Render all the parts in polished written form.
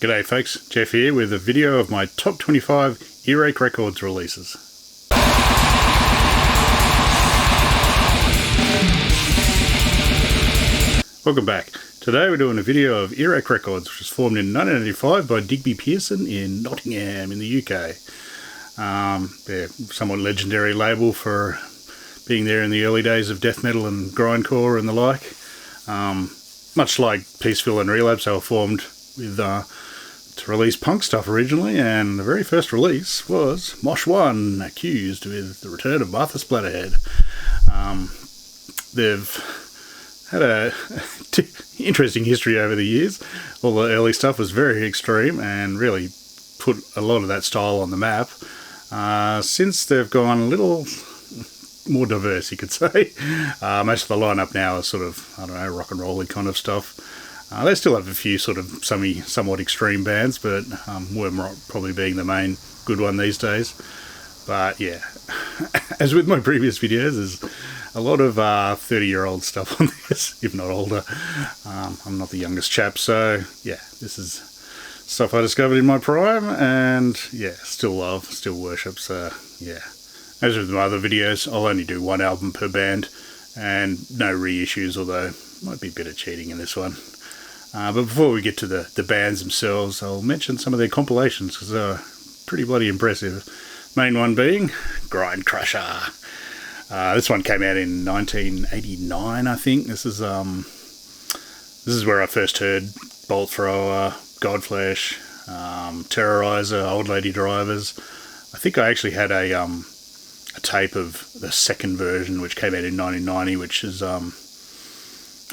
G'day folks, Jeff here with a video of my top 25 Earache Records releases. Welcome back. Today we're doing a video of Earache Records, which was formed in 1985 by Digby Pearson in Nottingham in the UK. They're a somewhat legendary label for being there in the early days of death metal and grindcore and the like. Much like Peaceville and Relapse, they were formed with to release punk stuff originally, and the very first release was Mosh 1, Accused, with the return of Martha Splatterhead. They've had a interesting history over the years. All the early stuff was very extreme and really put a lot of that style on the map. Since they've gone a little more diverse, you could say. Most of the lineup now is sort of, I don't know, rock and roll-y kind of stuff. They still have a few sort of somewhat extreme bands, but Wormrot probably being the main good one these days. But yeah, as with my previous videos, there's a lot of 30-year-old stuff on this, if not older. I'm not the youngest chap, so yeah, this is stuff I discovered in my prime, and yeah, still love, still worship, so yeah. As with my other videos, I'll only do one album per band, and no reissues, although might be a bit of cheating in this one. But before we get to the bands themselves, I'll mention some of their compilations, because they're pretty bloody impressive. Main one being Grind Crusher. This one came out in 1989, I think. This is where I first heard Bolt Thrower, Godflesh, Terrorizer, Old Lady Drivers. I think I actually had a tape of the second version, which came out in 1990, which is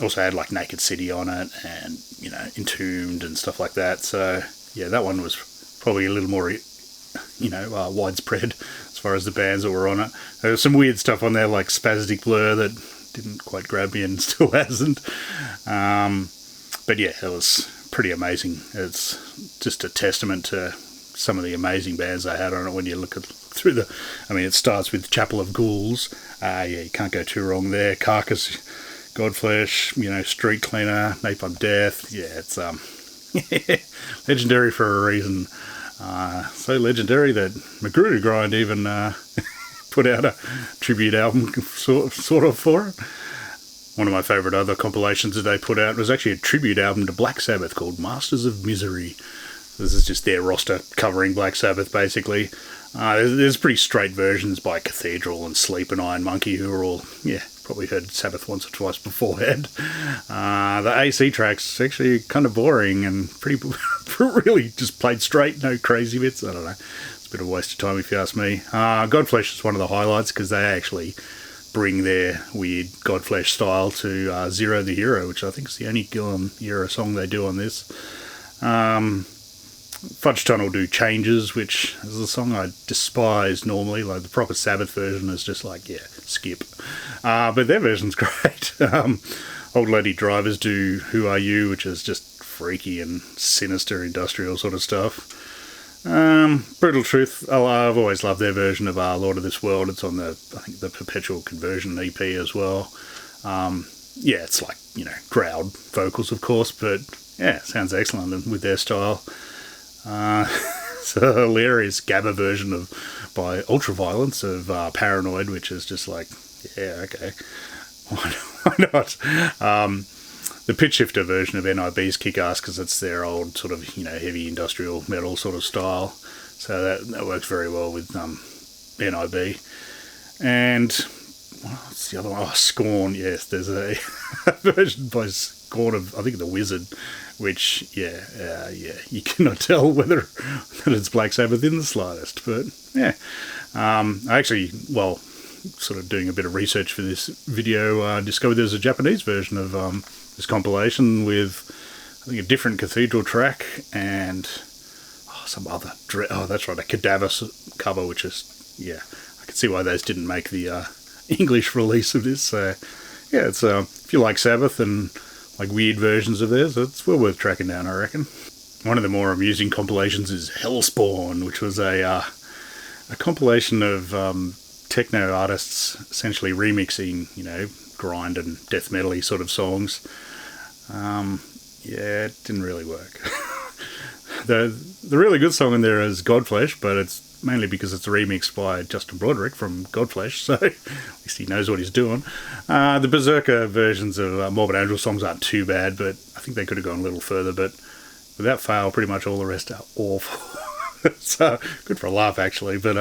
also had like Naked City on it, and you know, Entombed and stuff like that. So yeah, that one was probably a little more, you know, widespread as far as the bands that were on it. There was some weird stuff on there like Spastic Blur that didn't quite grab me and still hasn't. But yeah, it was pretty amazing. It's just a testament to some of the amazing bands they had on it when you look through the... I mean, it starts with Chapel of Ghouls. Yeah, you can't go too wrong there. Carcass, Godflesh, you know, Street Cleaner, Napalm Death. Yeah, it's legendary for a reason. So legendary that Magruder Grind even put out a tribute album sort of for it. One of my favourite other compilations that they put out was actually a tribute album to Black Sabbath called Masters of Misery. This is just their roster covering Black Sabbath, basically. There's pretty straight versions by Cathedral and Sleep and Iron Monkey, who are all, yeah, probably heard Sabbath once or twice beforehand. The AC tracks actually kind of boring and pretty really just played straight, no crazy bits. I don't know. It's a bit of a waste of time if you ask me. Godflesh is one of the highlights because they actually bring their weird Godflesh style to Zero the Hero, which I think is the only Gillan era song they do on this. Fudge Tunnel do Changes, which is a song I despise normally. Like the proper Sabbath version is just like, yeah, skip. But their version's great. Old Lady Drivers do Who Are You, which is just freaky and sinister industrial sort of stuff. Brutal Truth, I've always loved their version of Lord of This World. It's on I think the Perpetual Conversion EP as well. Yeah, it's like, you know, crowd vocals, of course, but yeah, sounds excellent with their style. It's a hilarious Gabba version by Ultraviolence of Paranoid, which is just like, yeah, okay, why not? The Pitchshifter version of NIB's kick-ass because it's their old sort of, you know, heavy industrial metal sort of style, so that works very well with NIB. And what's the other one? Oh, Scorn. Yes, there's a version by Scorn of, I think, The Wizard, which, yeah, you cannot tell whether that it's Black Sabbath in the slightest. But yeah, I actually, well, sort of doing a bit of research for this video, discovered there's a Japanese version of this compilation with, I think, a different Cathedral track and some other, that's right, a Cadaver cover, which is, yeah, I can see why those didn't make the English release of this. So yeah, it's if you like Sabbath and like weird versions of theirs, it's well worth tracking down, I reckon. One of the more amusing compilations is Hellspawn, which was a compilation of techno artists essentially remixing, you know, grind and death metal-y sort of songs. Yeah, it didn't really work. the really good song in there is Godflesh, but it's mainly because it's a remix by Justin Broderick from Godflesh, so at least he knows what he's doing. The Berzerker versions of Morbid Angel songs aren't too bad, but I think they could have gone a little further, but without fail, pretty much all the rest are awful. So, good for a laugh, actually, but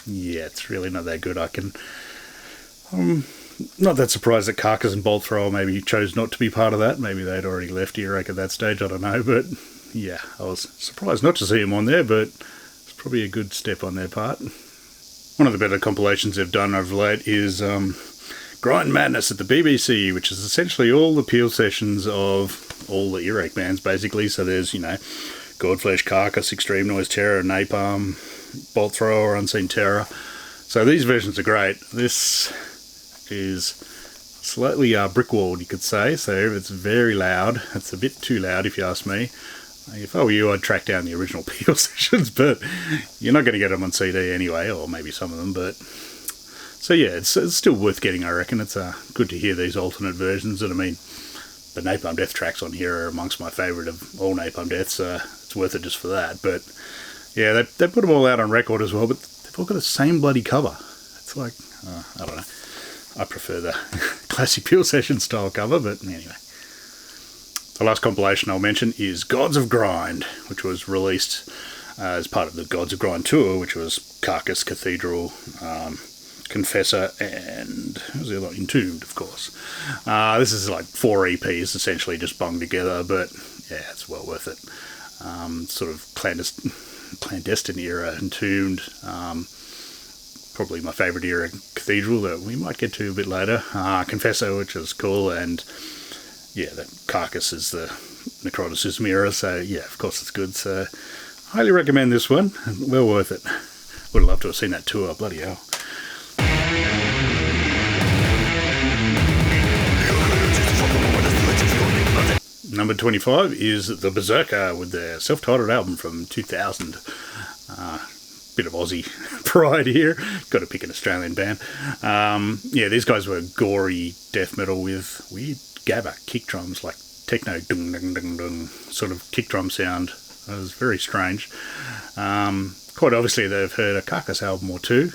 yeah, it's really not that good. I'm not that surprised that Carcass and Bolt Thrower maybe chose not to be part of that. Maybe they'd already left Earache at that stage, I don't know, but yeah, I was surprised not to see him on there, but probably a good step on their part. One of the better compilations they've done of late is Grind Madness at the BBC, which is essentially all the Peel sessions of all the Earache bands, basically. So there's, Godflesh, Carcass, Extreme Noise Terror, Napalm, Bolt Thrower, Unseen Terror. So these versions are great. This is slightly brick-walled, you could say, so it's very loud. It's a bit too loud, if you ask me. If I were you, I'd track down the original Peel sessions, but you're not going to get them on CD anyway, or maybe some of them, but... So yeah, it's still worth getting, I reckon. It's good to hear these alternate versions, and I mean, the Napalm Death tracks on here are amongst my favourite of all Napalm Deaths, so it's worth it just for that, but... Yeah, they put them all out on record as well, but they've all got the same bloody cover. It's like, I don't know. I prefer the classic Peel session style cover, but anyway. The last compilation I'll mention is Gods of Grind, which was released as part of the Gods of Grind tour, which was Carcass, Cathedral, Confessor, and what was the other one? Entombed, of course. This is like 4 EPs, essentially just bunged together, but yeah, it's well worth it. Sort of clandestine era, Entombed, probably my favourite era, Cathedral, that we might get to a bit later. Confessor, which is cool, and yeah, that Carcass is the Necroticism era, so yeah, of course it's good. So, highly recommend this one. Well worth it. Would have loved to have seen that tour, bloody hell. Number 25 is the Berzerker with their self-titled album from 2000. Bit of Aussie pride here. Got to pick an Australian band. Yeah, these guys were gory death metal with weird gabba kick drums, like techno dung dung dung dung sort of kick drum sound. It was very strange. Quite obviously they've heard a Carcass album or two.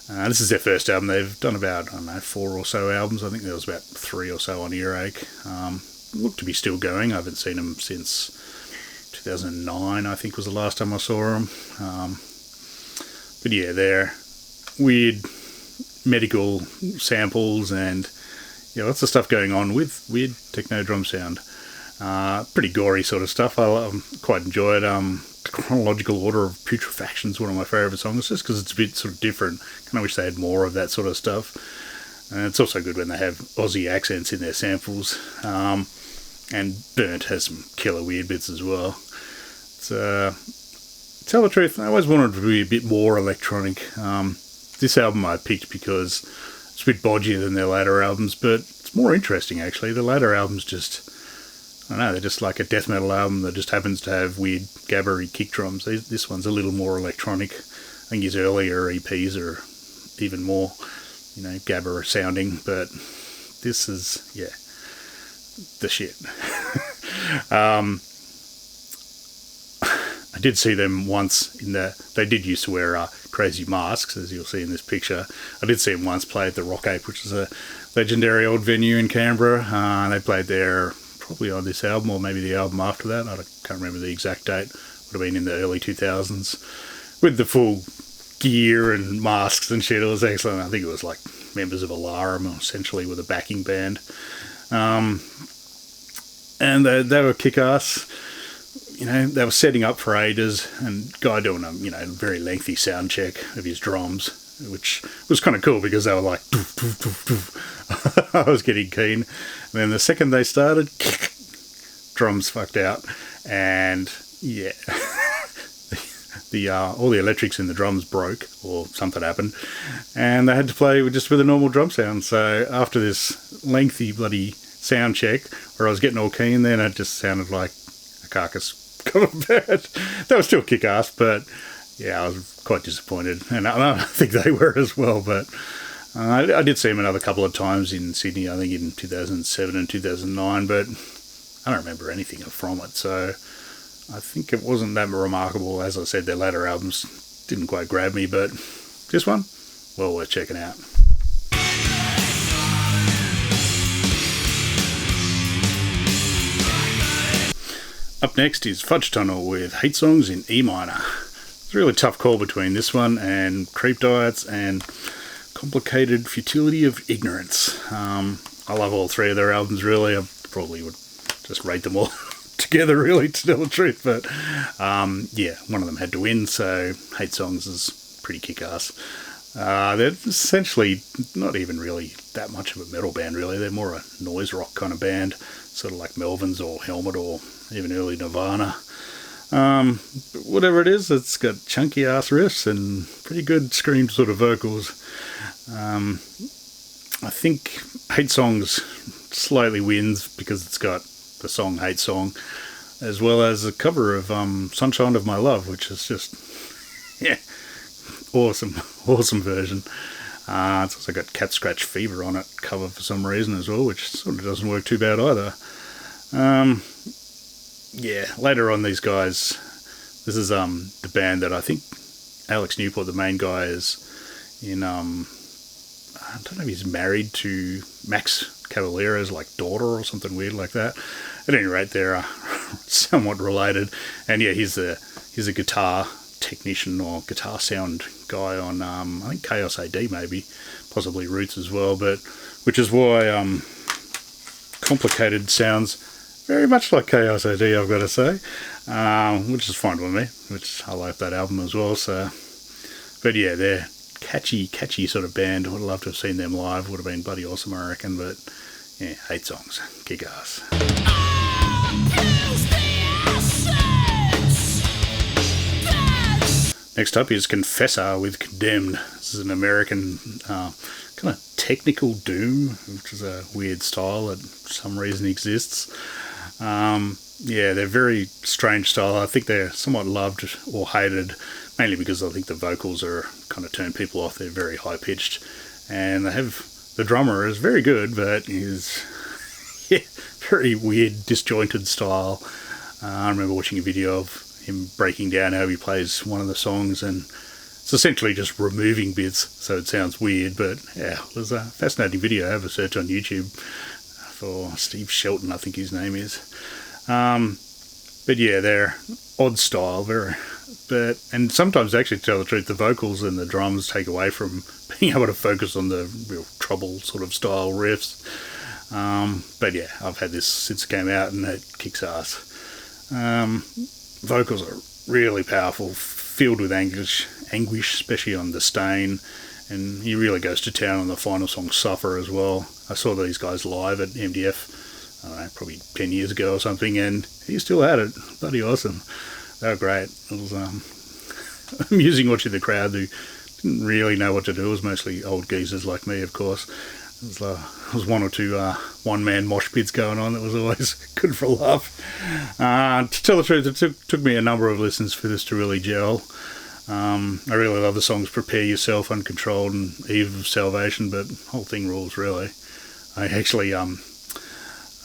This is their first album. They've done about, 4 or so albums. I think there was about 3 or so on Earache. Look to be still going. I haven't seen them since 2009, I think was the last time I saw them. But yeah, they're weird medical samples and yeah, lots of stuff going on with weird techno drum sound. Pretty gory sort of stuff. I quite enjoy it. Chronological Order of Putrefaction is one of my favourite songs, just because it's a bit sort of different. Kind of wish they had more of that sort of stuff. And it's also good when they have Aussie accents in their samples. And Burnt has some killer weird bits as well. To tell the truth, I always wanted to be a bit more electronic. This album I picked because it's a bit bodgier than their later albums, but it's more interesting actually. The later albums just, I don't know, they're just like a death metal album that just happens to have weird gabbery kick drums. This one's a little more electronic. I think his earlier EPs are even more, gabber sounding, but this is, yeah, the shit. I did see them once they did used to wear crazy masks, as you'll see in this picture. I did see them once play at the Rock Ape, which is a legendary old venue in Canberra. They played there probably on this album, or maybe the album after that. I can't remember the exact date. Would have been in the early 2000s. With the full gear and masks and shit, it was excellent. I think it was like members of Alarum, essentially, with a backing band. And they were kick-ass. They were setting up for ages, and guy doing a very lengthy sound check of his drums, which was kind of cool because they were like, doof, doof, doof, doof. I was getting keen. And then the second they started, drums fucked out, and yeah, all the electrics in the drums broke, or something happened, and they had to play with a normal drum sound. So after this lengthy bloody sound check, where I was getting all keen, then it just sounded like a Carcass cover band. They were still kick-ass, but yeah, I was quite disappointed, and I think they were as well. But I did see them another couple of times in Sydney, I think in 2007 and 2009, but I don't remember anything from it, so I think it wasn't that remarkable. As I said, their later albums didn't quite grab me, but this one, well worth checking out. Up next is Fudge Tunnel with Hate Songs in E minor. It's a really tough call between this one and Creep Diets and Complicated Futility of Ignorance. I love all three of their albums, really. I probably would just rate them all together, really, to tell the truth. But yeah, one of them had to win, so Hate Songs is pretty kick-ass. They're essentially not even really that much of a metal band, really. They're more a noise rock kind of band, sort of like Melvins or Helmet or even early Nirvana. Whatever it is, it's got chunky ass riffs and pretty good screamed sort of vocals. I think Hate Songs slightly wins because it's got the song Hate Song, as well as a cover of Sunshine of My Love, which is just, yeah, awesome version. It's also got Cat Scratch Fever on it cover for some reason as well, which sort of doesn't work too bad either. Yeah, later on these guys, this is the band that I think Alex Newport, the main guy, is in, I don't know if he's married to Max Cavalera's like daughter or something weird like that. At any rate, they're somewhat related, and yeah, he's a guitar technician or guitar sound guy on I think Chaos AD, maybe possibly Roots as well, but which is why Complicated sounds very much like Chaos AD, I've got to say, which is fine with me, which I like that album as well. So, but yeah, they're catchy sort of band. Would love to have seen them live. Would have been bloody awesome, I reckon. But yeah, Hate Songs, kick ass. Next up is Confessor with Condemned. This is an American kind of technical doom, which is a weird style that for some reason exists. Yeah, they're very strange style. I think they're somewhat loved or hated, mainly because I think the vocals are kind of turn people off. They're very high pitched, and they have the drummer is very good, but he's very weird, disjointed style. I remember watching a video of him breaking down how he plays one of the songs, and it's essentially just removing bits, so it sounds weird. But yeah, it was a fascinating video. Have a search on YouTube for Steve Shelton, I think his name is. But yeah, they're odd style, and sometimes, actually, to tell the truth, the vocals and the drums take away from being able to focus on the real trouble sort of style riffs. But yeah, I've had this since it came out, and it kicks ass. Vocals are really powerful, filled with anguish, especially on The Stain, and he really goes to town on the final song, Suffer, as well. I saw these guys live at MDF, I don't know, probably 10 years ago or something, and he still had it. Bloody awesome. They were great. It was amusing watching the crowd who didn't really know what to do. It was mostly old geezers like me, of course. There was one or two one-man mosh pits going on. That was always good for a laugh. To tell the truth, it took me a number of listens for this to really gel. I really love the songs Prepare Yourself, Uncontrolled, and Eve of Salvation, but the whole thing rules, really. I actually, I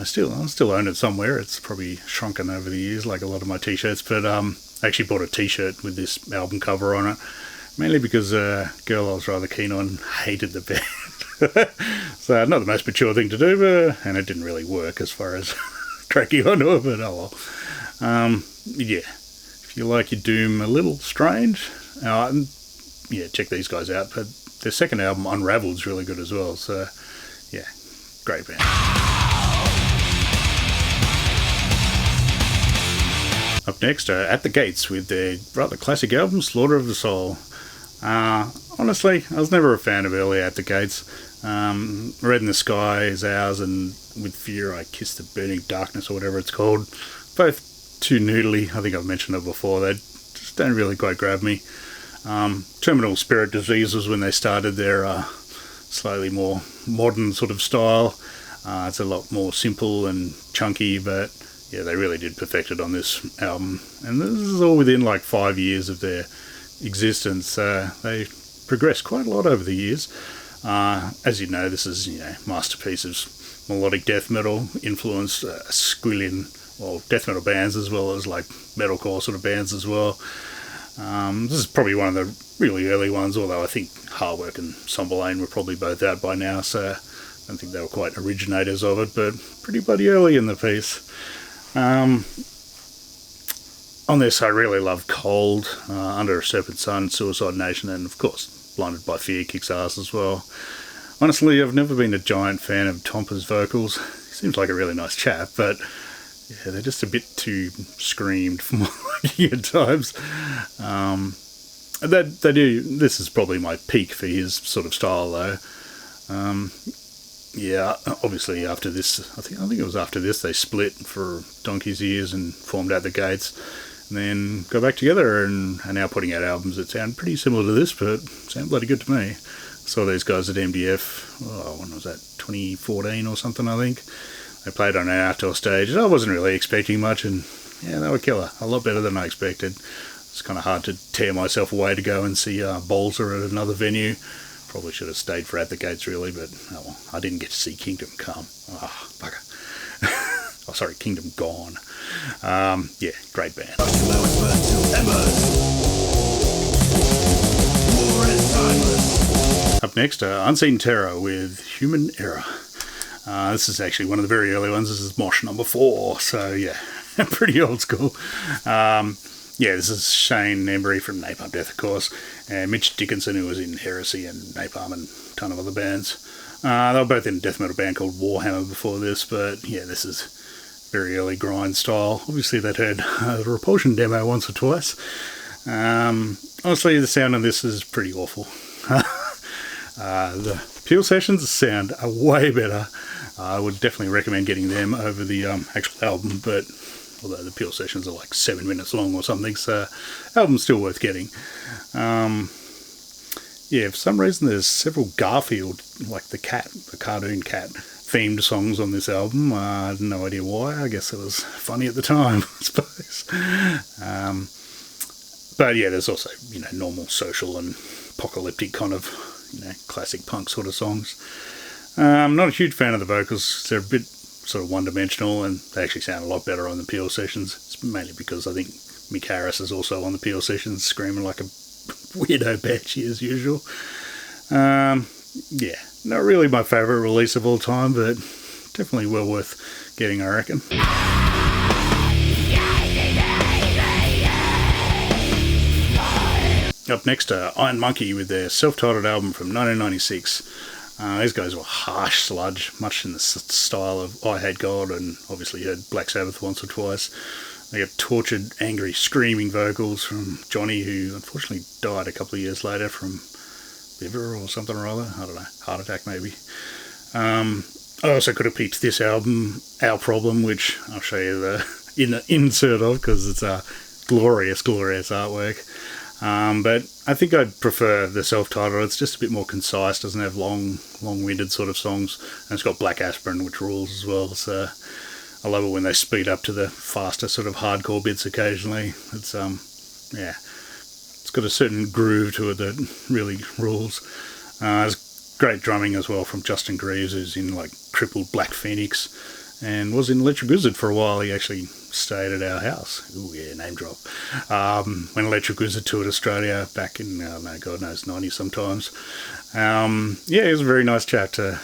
still own it somewhere. It's probably shrunken over the years, like a lot of my t-shirts, but I actually bought a t-shirt with this album cover on it, mainly because a girl I was rather keen on hated the band. So not the most mature thing to do, and it didn't really work as far as cracking onto it, but oh well. Yeah, if you like your doom a little strange, yeah, check these guys out. But their second album, Unraveled, is really good as well. So yeah, great band. Up next are At the Gates with their rather classic album, Slaughter of the Soul. Honestly, I was never a fan of early At the Gates. Red in the Sky is ours, and With Fear I Kiss the Burning Darkness, or whatever it's called. Both too noodly. I think I've mentioned it before. They just don't really quite grab me. Terminal Spirit Disease was when they started their slightly more modern sort of style. It's a lot more simple and chunky, but yeah, they really did perfect it on this album. And this is all within like 5 years of their existence. They progressed quite a lot over the years. As you know, this is masterpiece of melodic death metal, influenced Squillian well, death metal bands as well as like metalcore sort of bands as well. This is probably one of the really early ones, although I think Hardwork and Somberlane were probably both out by now, so I don't think they were quite originators of it, but pretty bloody early in the piece. On this, I really love Cold, Under a Serpent Sun, Suicide Nation, and of course, Blinded by Fear kicks ass as well. Honestly, I've never been a giant fan of Tompa's vocals. He seems like a really nice chap, but yeah, they're just a bit too screamed for my liking at times. They do. This is probably my peak for his sort of style, though. Yeah, obviously after this, I think it was after this they split for donkey's years and formed Out the Gates, and then go back together and are now putting out albums that sound pretty similar to this, but sound bloody good to me. Saw these guys at MDF. When was that? 2014 or something, I think. They played on an outdoor stage. I wasn't really expecting much, and yeah, they were killer. A lot better than I expected. It's kind of hard to tear myself away to go and see Bolzer at another venue. Probably should have stayed for At the Gates, really, but oh well, I didn't get to see Kingdom Come. Oh, bugger. Oh, sorry, Kingdom Gone. Yeah, great band. Up next, Unseen Terror with Human Error. This is actually one of the very early ones. This is Mosh number 4, so yeah, pretty old school. Yeah, this is Shane Embry from Napalm Death, of course, and Mitch Dickinson, who was in Heresy and Napalm and a ton of other bands. They were both in a death metal band called Warhammer before this, but yeah, this is very early grind style. Obviously, they'd heard the Repulsion demo once or twice. Honestly, the sound of this is pretty awful. The Peel sessions sound way better. I would definitely recommend getting them over the actual album, but although the Peel sessions are like 7 minutes long or something, so album's still worth getting. Yeah, for some reason there's several Garfield, like the cartoon cat, themed songs on this album. I had no idea why. I guess it was funny at the time, I suppose. But yeah, there's also, normal social and apocalyptic kind of, classic punk sort of songs. I'm not a huge fan of the vocals. They're a bit sort of one-dimensional, and they actually sound a lot better on the Peel sessions. It's mainly because I think Mick Harris is also on the Peel sessions, screaming like a weirdo banshee as usual. Yeah, not really my favourite release of all time, but definitely well worth getting, I reckon. Up next, Iron Monkey with their self-titled album from 1996. These guys were harsh sludge, much in the style of I Hate God, and obviously heard Black Sabbath once or twice. They got tortured, angry, screaming vocals from Johnny, who unfortunately died a couple of years later from liver or something or other. I don't know, heart attack maybe. I also could have picked this album, Our Problem, which I'll show you the insert of, because it's a glorious, glorious artwork. But I think I'd prefer the self-titled. It's just a bit more concise, doesn't have long-winded sort of songs, and it's got Black Aspirin, which rules as well. So I love it when they speed up to the faster sort of hardcore bits occasionally. It's yeah, it's got a certain groove to it that really rules. There's great drumming as well from Justin Greaves, who's in like Crippled Black Phoenix, and was in Electric Wizard for a while. He actually stayed at our house. Ooh, yeah, name drop. When Electric Wizard toured Australia back in, I don't know, God knows, 90 sometimes. Yeah, he was a very nice chap to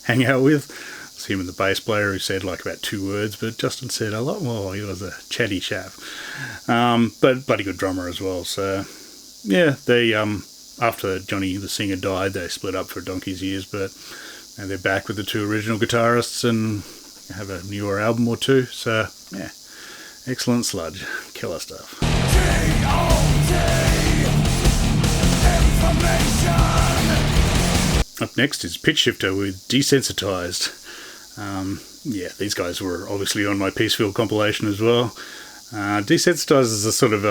hang out with. It was him and the bass player who said like about 2 words, but Justin said a lot more. He was a chatty chap. But bloody good drummer as well. So, yeah, they, after Johnny the singer died, they split up for donkey's years, but now they're back with the 2 original guitarists and have a newer album or 2. So, yeah. Excellent sludge. Killer stuff. Up next is Pitchshifter with Desensitized. Yeah, these guys were obviously on my Peacefield compilation as well. Desensitized is a sort of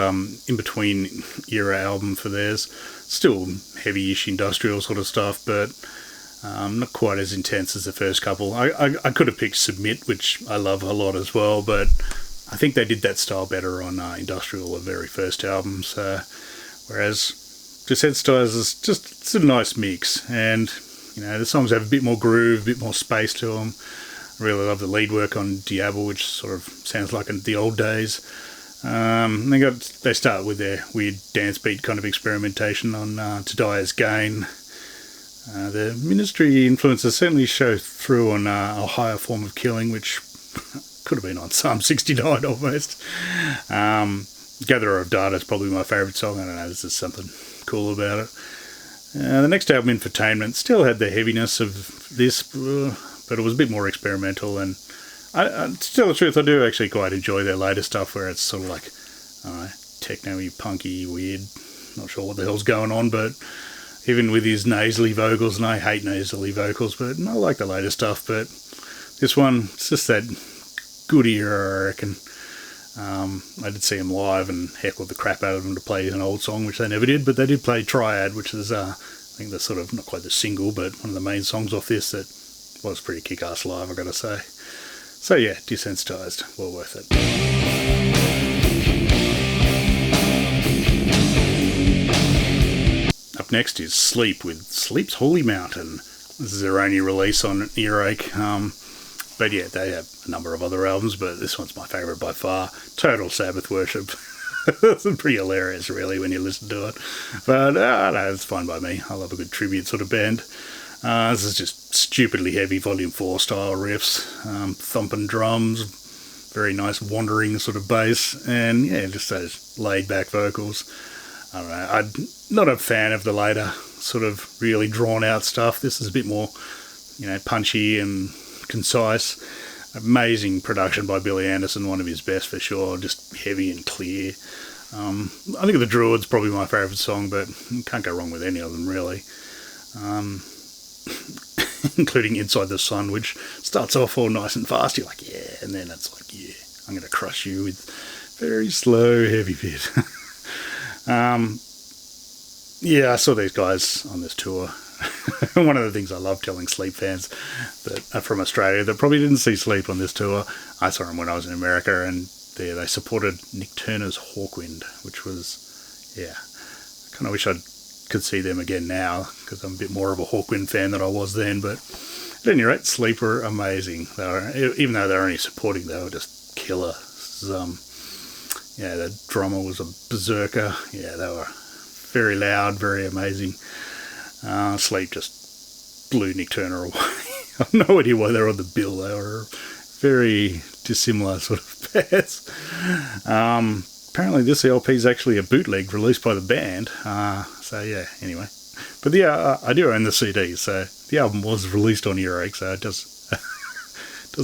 in-between era album for theirs. Still heavy-ish industrial sort of stuff, but not quite as intense as the first couple. I could have picked Submit, which I love a lot as well, but I think they did that style better on Industrial, the very first album. So, whereas Desensitized is just, it's a nice mix, and the songs have a bit more groove, a bit more space to them. really love the lead work on Diablo, which sort of sounds like in the old days. They start with their weird dance beat kind of experimentation on To Die Is Gain. The Ministry influences certainly show through on a higher form of killing, which could have been on Psalm 69 almost. Gatherer of Data is probably my favourite song. I don't know, there's just something cool about it. The next album, Infotainment, still had the heaviness of this, but it was a bit more experimental. And to tell the truth, I do actually quite enjoy their later stuff, where it's sort of like, I don't know, techno-y, punky, weird. Not sure what the hell's going on, but even with his nasally vocals, and I hate nasally vocals, but I like the later stuff. But this one, it's just that good era, I reckon. I did see him live and heckled the crap out of them to play an old song, which they never did, but they did play Triad, which is, I think that's sort of, not quite the single, but one of the main songs off this that was pretty kick-ass live, I've got to say. So yeah, Desensitized, well worth it. Up next is Sleep with Sleep's Holy Mountain. This is their only release on Earache. But yeah, they have a number of other albums, but this one's my favourite by far. Total Sabbath worship. It's pretty hilarious, really, when you listen to it. But no, it's fine by me. I love a good tribute sort of band. This is just stupidly heavy Volume 4 style riffs, thumping drums, very nice wandering sort of bass, and yeah, just those laid-back vocals. I don't know, I'm not a fan of the later sort of really drawn-out stuff. This is a bit more, punchy and concise. Amazing production by Billy Anderson, one of his best for sure, just heavy and clear. I think The Druid's probably my favourite song, but you can't go wrong with any of them really. Including Inside the Sun, which starts off all nice and fast, you're like, yeah, and then it's like, yeah, I'm going to crush you with very slow, heavy bit. Yeah, I saw these guys on this tour. One of the things I love telling Sleep fans that are from Australia that probably didn't see Sleep on this tour, I saw them when I was in America, and they supported Nick Turner's Hawkwind, which was, yeah, I kind of wish I could see them again now, because I'm a bit more of a Hawkwind fan than I was then. But at any rate, Sleep were amazing. Even though they were only supporting, they were just killer. Yeah, the drummer was a Berzerker. Yeah, they were very loud, very amazing. Sleep just blew Nick Turner away. I have no idea why they were on the bill. They were very dissimilar sort of bands. Apparently this LP is actually a bootleg released by the band. So yeah, anyway. But yeah, I do own the CD, so the album was released on Earache, so it does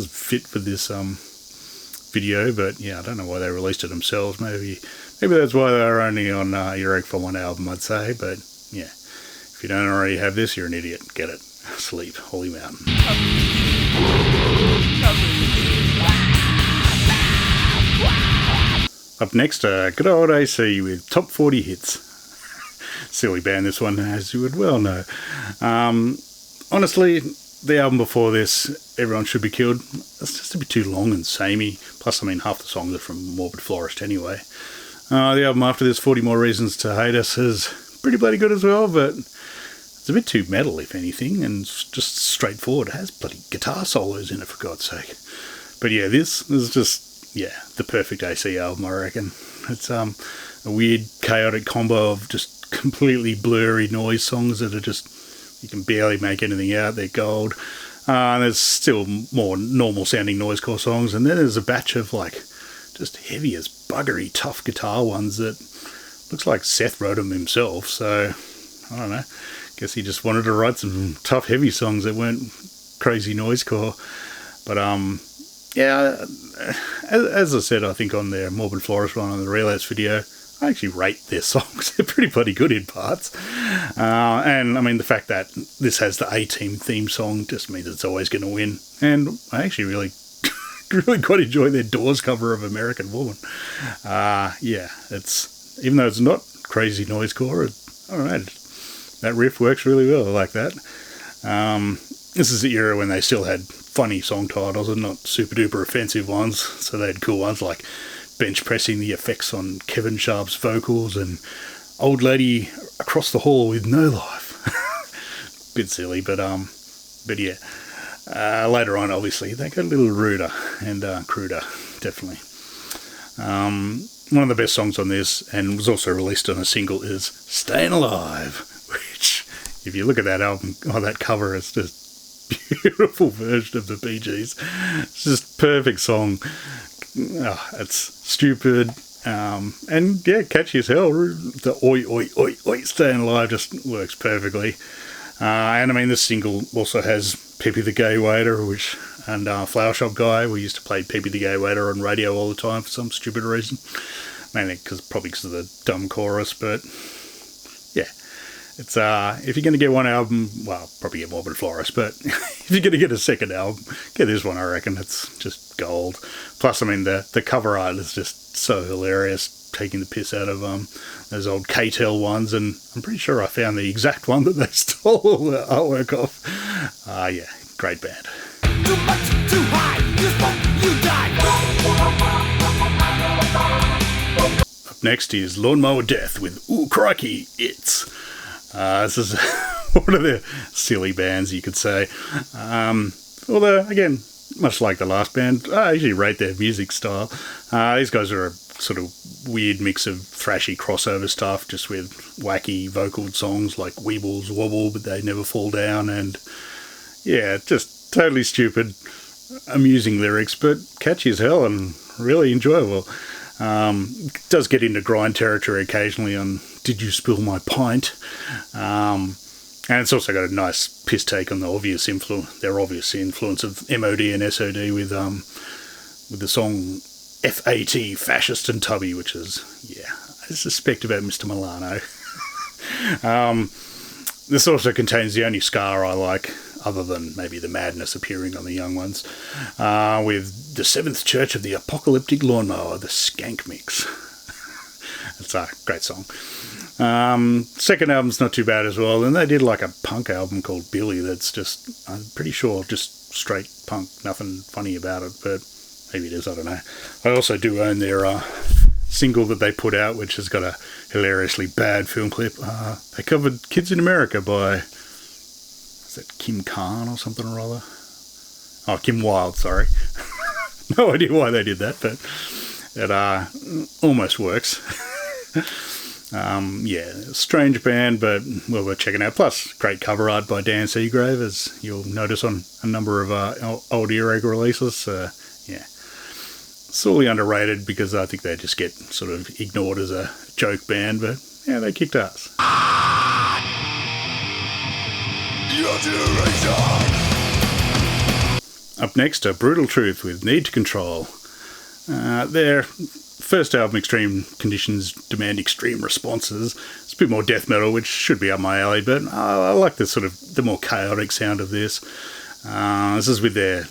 fit for this video. But yeah, I don't know why they released it themselves. Maybe that's why they were only on Earache for one album, I'd say. But yeah, if you don't already have this, you're an idiot. Get it. Sleep, Holy Mountain. Up next, good old AC with Top 40 Hits. Silly band, this one, as you would well know. Honestly, the album before this, Everyone Should Be Killed, it's just a bit too long and samey. Plus, I mean, half the songs are from Morbid Florist anyway. The album after this, 40 More Reasons to Hate Us, is pretty bloody good as well, but it's a bit too metal, if anything, and just straightforward. It has bloody guitar solos in it, for God's sake. But yeah, this is just, yeah, the perfect AC album, I reckon. It's a weird, chaotic combo of just completely blurry noise songs that are just, you can barely make anything out. They're gold. There's still more normal sounding noisecore songs, and then there's a batch of like just heavy as buggery tough guitar ones that looks like Seth wrote them himself. So I don't know, guess he just wanted to write some tough heavy songs that weren't crazy noisecore. But yeah, as I said, I think on their Morbid Florist one on the Relapse video, I actually rate their songs. They're pretty bloody good in parts. And I mean, the fact that this has the A-Team theme song just means it's always going to win. And I actually really quite enjoy their Doors cover of American Woman. Yeah, it's, even though it's not crazy noisecore, I don't know, that riff works really well. I like that. This is the era when they still had funny song titles and not super duper offensive ones. So they had cool ones like bench pressing the effects on Kevin Sharp's vocals and Old Lady Across the Hall with No Life. Bit silly, but yeah. Later on, obviously, they got a little ruder and cruder, definitely. One of the best songs on this, and was also released on a single, is Stayin' Alive, which, if you look at that album, that cover, it's just beautiful version of the Bee Gees. It's just perfect song. It's stupid, and yeah, catchy as hell. The oi, oi, oi, oi, Stayin' Alive just works perfectly. And I mean, this single also has Peppy the Gay Waiter, and Flower Shop Guy. We used to play Peppy the Gay Waiter on radio all the time for some stupid reason. Mainly probably because of the dumb chorus, but yeah. It's if you're going to get one album, well, probably get Morbid Florist, but if you're going to get a second album, get this one, I reckon. It's just gold. Plus, I mean, the cover art is just so hilarious, taking the piss out of those old K-Tel ones, and I'm pretty sure I found the exact one that they stole the artwork off. Yeah, great band. Too much, too high, you smoke, you die. Up next is Lawnmower Deth with Ooh Crikey, It's. This is one of the silly bands, you could say. Although, again, much like the last band, I actually rate their music style. These guys are a sort of weird mix of thrashy crossover stuff, just with wacky vocal songs like Weebles Wobble, But They Never Fall Down, and yeah, just totally stupid, amusing lyrics, but catchy as hell and really enjoyable. Does get into grind territory occasionally on Did You Spill My Pint? And it's also got a nice piss take on their obvious influence of MOD and SOD with the song FAT, Fascist and Tubby, which is, yeah, I suspect about Mr. Milano. This also contains the only ska I like, other than maybe the madness appearing on the young ones, with The Seventh Church of the Apocalyptic Lawnmower, the Skank Mix. It's a great song. Second album's not too bad as well, and they did like a punk album called Billy that's just, I'm pretty sure, just straight punk, nothing funny about it, but maybe it is, I don't know. I also do own their single that they put out, which has got a hilariously bad film clip. They covered Kids in America by, is it Kim Khan or something or other? Oh, Kim Wilde, sorry. No idea why they did that, but it almost works. Yeah, strange band, but well worth checking out. Plus, great cover art by Dan Seagrave, as you'll notice on a number of old Earache releases. Yeah, sorely underrated because I think they just get sort of ignored as a joke band, but yeah, they kicked ass. Up next are Brutal Truth with Need to Control. Their first album, Extreme Conditions Demand Extreme Responses. It's a bit more death metal, which should be up my alley, but I like the sort of the more chaotic sound of this. This is with their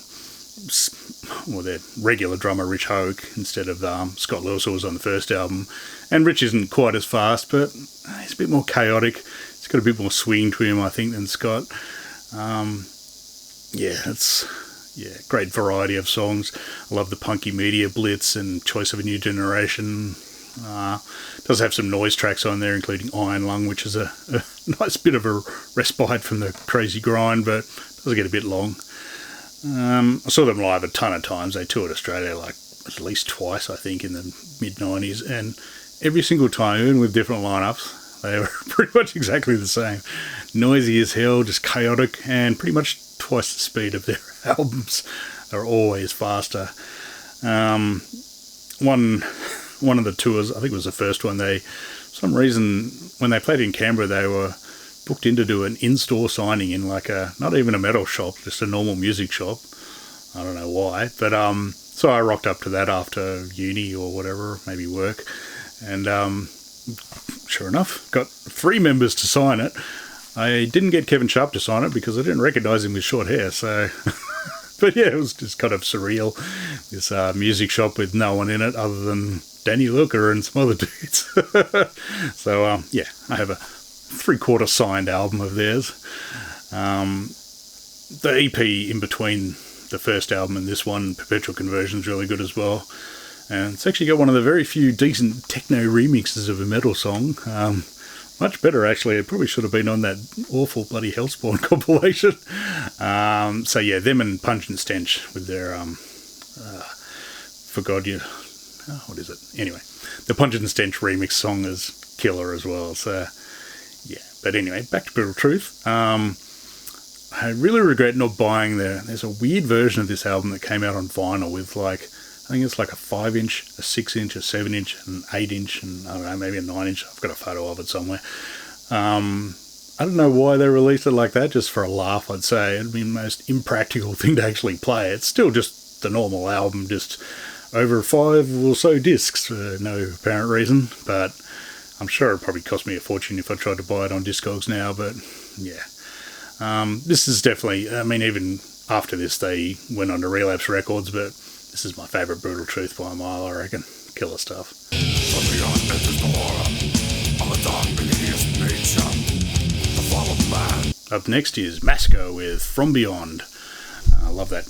regular drummer Rich Hoke instead of Scott Lewis, who was on the first album. And Rich isn't quite as fast, but he's a bit more chaotic. He's got a bit more swing to him, I think, than Scott. Yeah, great variety of songs. I love the punky media blitz and Choice of a New Generation. Does have some noise tracks on there, including Iron Lung, which is a nice bit of a respite from the crazy grind, but does get a bit long. I saw them live a ton of times. They toured Australia like at least twice, I think, in the mid-90s, and every single time, even with different lineups, they were pretty much exactly the same. Noisy as hell, just chaotic, and pretty much twice the speed of their albums. They're always faster. One of the tours, I think it was the first one, for some reason, when they played in Canberra, they were booked in to do an in-store signing in like not even a metal shop, just a normal music shop. I don't know why, but so I rocked up to that after uni or whatever, maybe work, and sure enough, got 3 members to sign it. I didn't get Kevin Sharp to sign it because I didn't recognise him with short hair, so... But yeah, it was just kind of surreal, this music shop with no one in it other than Danny Looker and some other dudes. So, yeah, I have a 3/4 signed album of theirs. The EP in between the first album and this one, Perpetual Conversion, is really good as well. And it's actually got one of the very few decent techno remixes of a metal song. Much better, actually. It probably should have been on that awful bloody Hellspawn compilation. So yeah, them and Pungent Stench with their Forgot You. Oh, what is it? Anyway, the Pungent Stench remix song is killer as well. So yeah, but anyway, back to Brutal Truth. I really regret not buying there's a weird version of this album that came out on vinyl with like, I think it's like a 5-inch, a 6-inch, a 7-inch, an 8-inch, and I don't know, maybe a 9-inch. I've got a photo of it somewhere. I don't know why they released it like that, just for a laugh, I'd say. It'd be the most impractical thing to actually play. It's still just the normal album, just over 5 or so discs for no apparent reason, but I'm sure it'd probably cost me a fortune if I tried to buy it on Discogs now, but yeah. This is definitely, I mean, even after this, they went on to Relapse Records, but this is my favourite Brutal Truth by a mile, I reckon. Killer stuff. Up next is Massacre with From Beyond. I love that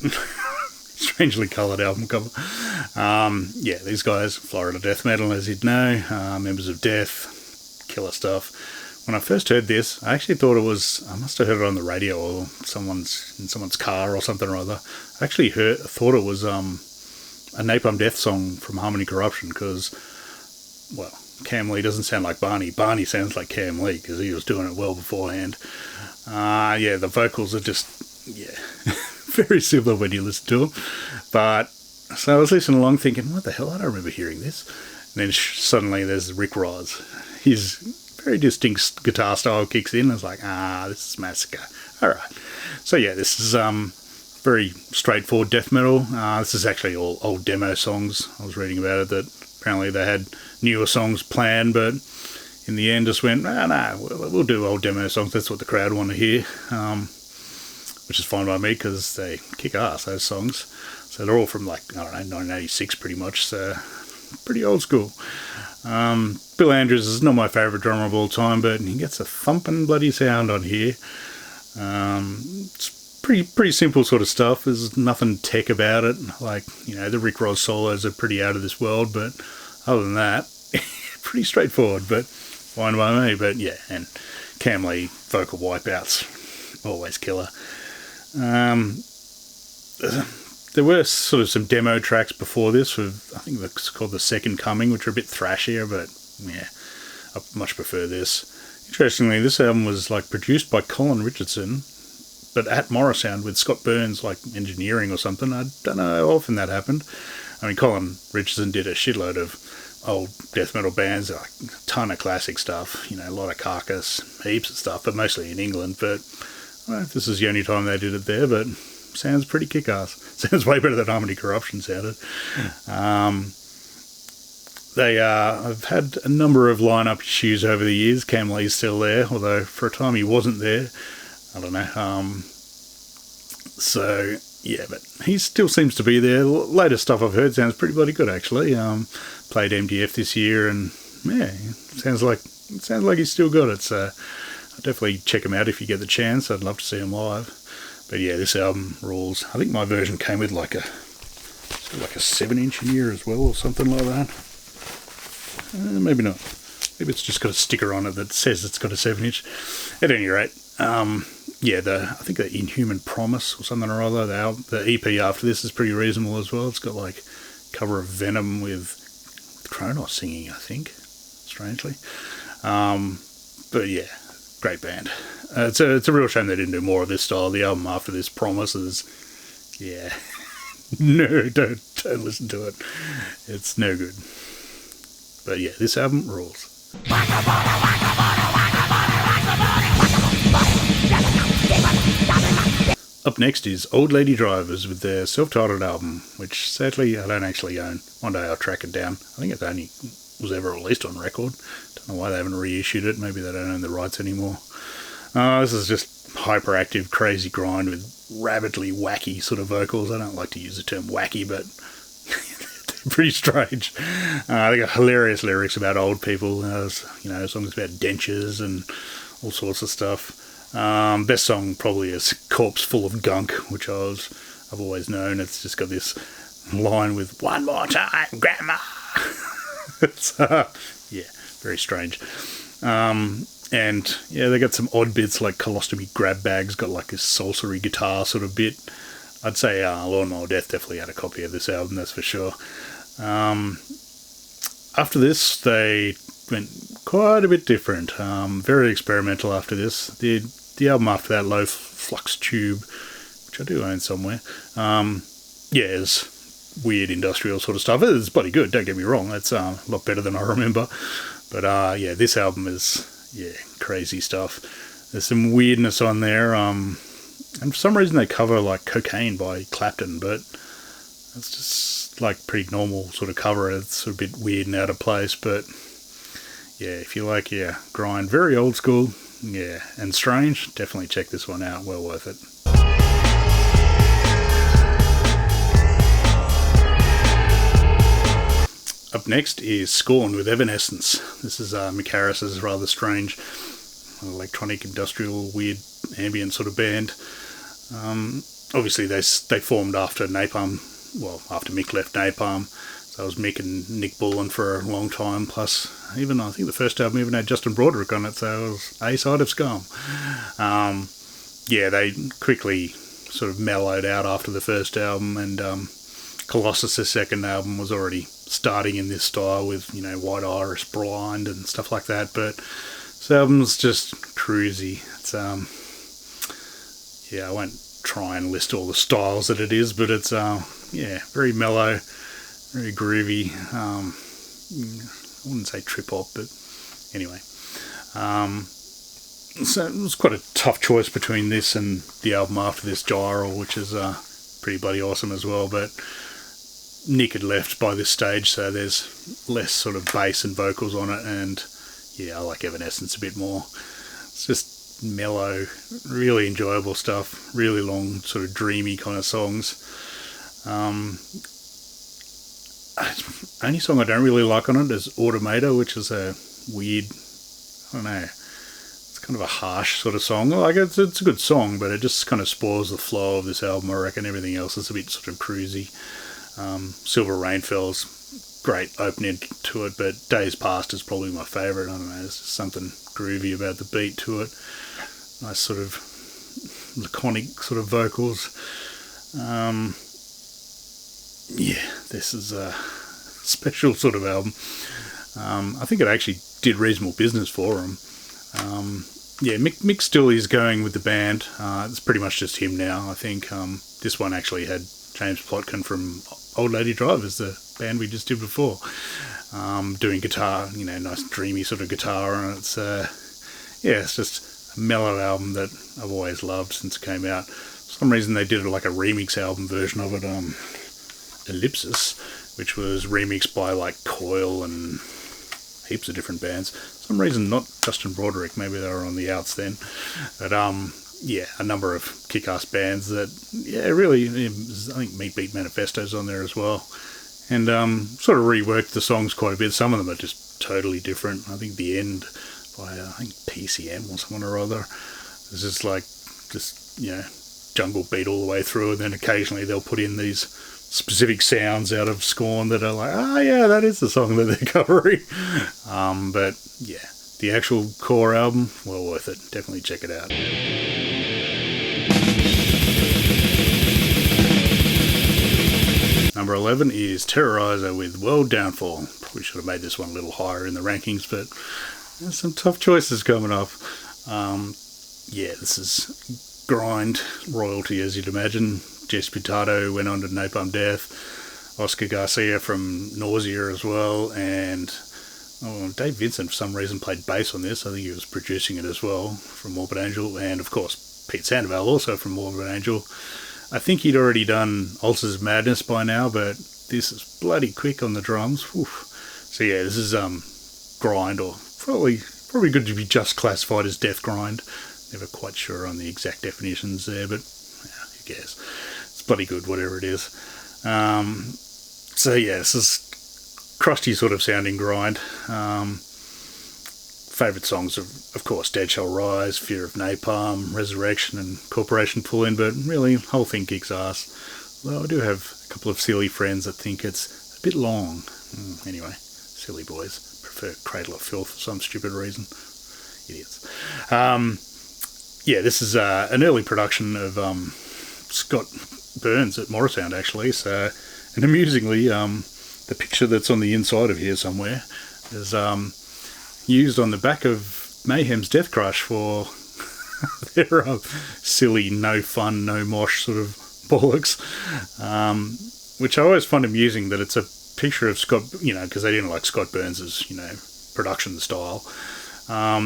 strangely coloured album cover. Yeah, these guys, Florida death metal, as you'd know, members of Death, killer stuff. When I first heard this, I actually thought I must have heard it on the radio or in someone's car or something or other. I actually thought it was a Napalm Death song from Harmony Corruption because, well, Cam Lee doesn't sound like Barney. Barney sounds like Cam Lee because he was doing it well beforehand. Yeah, the vocals are just, yeah, very similar when you listen to them. But, so I was listening along thinking, what the hell, I don't remember hearing this. And then suddenly there's Rick Ross. His very distinct guitar style kicks in. I was like, this is Massacre. Alright. So yeah, this is very straightforward death metal. This is actually all old demo songs. I was reading about it that apparently they had newer songs planned, but in the end just went, we'll do old demo songs. That's what the crowd want to hear. Which is fine by me because they kick ass, those songs. So they're all from like, I don't know, 1986 pretty much. So pretty old school. Bill Andrews is not my favourite drummer of all time, but he gets a thumping bloody sound on here. It's pretty simple sort of stuff. There's nothing tech about it. Like, you know, the Rick Ross solos are pretty out of this world, but other than that, pretty straightforward, but fine by me. But yeah, and Cam Lee vocal wipeouts, always killer. There were sort of some demo tracks before this, I think it's called The Second Coming, which are a bit thrashier, but yeah, I much prefer this. Interestingly, this album was like produced by Colin Richardson, but at Morrisound with Scott Burns like engineering or something. I don't know how often that happened. I mean, Colin Richardson did a shitload of old death metal bands, like a ton of classic stuff, you know, a lot of Carcass, heaps of stuff, but mostly in England. But I don't know if this is the only time they did it there, but sounds pretty kick-ass. Sounds way better than Harmony Corruption sounded. They have had a number of line-up issues over the years. Cam Lee's still there, although for a time he wasn't there. I don't know. So, yeah, but he still seems to be there. Latest stuff I've heard sounds pretty bloody good, actually. Played MDF this year, and yeah, it sounds like he's still got it. So I'll definitely check him out if you get the chance. I'd love to see him live. But yeah, this album rules. I think my version came with like a 7-inch in here as well, or something like that. Maybe not. Maybe it's just got a sticker on it that says it's got a 7-inch. At any rate, yeah, I think the Inhuman Promise or something or other, the EP after this is pretty reasonable as well. It's got like cover of Venom with Kronos singing, I think, strangely. But yeah, great band. It's a real shame they didn't do more of this style. The album after this, Promises, yeah, no, don't listen to it. It's no good. But yeah, this album rules. Up next is Old Lady Drivers with their self-titled album, which sadly I don't actually own. One day I'll track it down. I think it only was ever released on record. Don't know why they haven't reissued it. Maybe they don't own the rights anymore. This is just hyperactive, crazy grind with rabidly wacky sort of vocals. I don't like to use the term wacky, but they're pretty strange. They got hilarious lyrics about old people. You know, songs about dentures and all sorts of stuff. Best song probably is Corpse Full of Gunk, which I've always known. It's just got this line with "One more time, Grandma." It's yeah, very strange. And yeah, they got some odd bits like Colostomy Grab Bag's got like a sorcery guitar sort of bit. I'd say Lawnmower Deth definitely had a copy of this album, that's for sure. After this, they went quite a bit different. Very experimental after this. The album after that, Low Flux Tube, which I do own somewhere, is weird industrial sort of stuff. It's bloody good, don't get me wrong. It's a lot better than I remember. But this album is crazy stuff. There's some weirdness on there. And for some reason they cover like Cocaine by Clapton, but it's just like pretty normal sort of cover. It's sort of a bit weird and out of place, but yeah, if you like grind, very old school, and strange, definitely check this one out. Well worth it. Up next is Scorn with Evanescence. This is Macaris's rather strange electronic, industrial, weird, ambient sort of band. Obviously they formed after Napalm, after Mick left Napalm. So it was Mick and Nick Bullen for a long time, plus even I think the first album even had Justin Broderick on it, so it was A side of Scum. They quickly sort of mellowed out after the first album, and Colossus' second album was already starting in this style with, White Iris Blind and stuff like that, but this album's just cruisy. It's I won't try and list all the styles that it is, but it's very mellow, very groovy. I wouldn't say trip hop, but anyway. So it was quite a tough choice between this and the album after this, Gyral, which is pretty bloody awesome as well, but Nick had left by this stage, so there's less sort of bass and vocals on it, and I like Evanescence a bit more. It's just mellow, really enjoyable stuff, really long, sort of dreamy kind of songs. Only song I don't really like on it is Automator, which is a weird, I don't know, it's kind of a harsh sort of song. Like it's a good song, but it just kind of spoils the flow of this album, I reckon. Everything else is a bit sort of cruisy. Silver Rain Fell's great opening to it, but Days Past is probably my favourite. I don't know, there's just something groovy about the beat to it. Nice sort of laconic sort of vocals. This is a special sort of album. I think it actually did reasonable business for him. Mick still is going with the band. It's pretty much just him now. I think this one actually had James Plotkin from Old Lady Drivers, the band we just did before, doing guitar, nice dreamy sort of guitar, and it's just a mellow album that I've always loved since it came out. For some reason they did like a remix album version of it, Ellipsis, which was remixed by like Coil and heaps of different bands. For some reason not Justin Broderick, maybe they were on the outs then, but a number of kick-ass bands that, really, I think Meat Beat Manifesto's on there as well. And sort of reworked the songs quite a bit. Some of them are just totally different. I think The End by, PCM or someone or other. It's just jungle beat all the way through, and then occasionally they'll put in these specific sounds out of Scorn that are like, that is the song that they're covering. The actual core album, well worth it. Definitely check it out. Number 11 is Terrorizer with World Downfall. Probably should have made this one a little higher in the rankings, but there's some tough choices coming up. This is grind royalty, as you'd imagine. Jess Pitato went on to Napalm Death. Oscar Garcia from Nausea as well, and Dave Vincent for some reason played bass on this. I think he was producing it as well, from Morbid Angel, and of course Pete Sandoval also from Morbid Angel. I think he'd already done Ulcers of Madness by now, but this is bloody quick on the drums. Oof. So this is grind, or probably good to be just classified as death grind. Never quite sure on the exact definitions there, but who cares? It's bloody good, whatever it is. This is crusty sort of sounding grind. Favourite songs of course, Dead Shall Rise, Fear of Napalm, Resurrection and Corporation pull in, but really, the whole thing kicks ass. Though I do have a couple of silly friends that think it's a bit long. Anyway, silly boys prefer Cradle of Filth for some stupid reason. idiots. Yeah, this is an early production of Scott Burns at Morrisound, actually. So, and amusingly, the picture that's on the inside of here somewhere is used on the back of Mayhem's Death Crush for their silly, no fun, no mosh sort of bollocks. Which I always find amusing that it's a picture of Scott, because they didn't like Scott Burns's, production style. I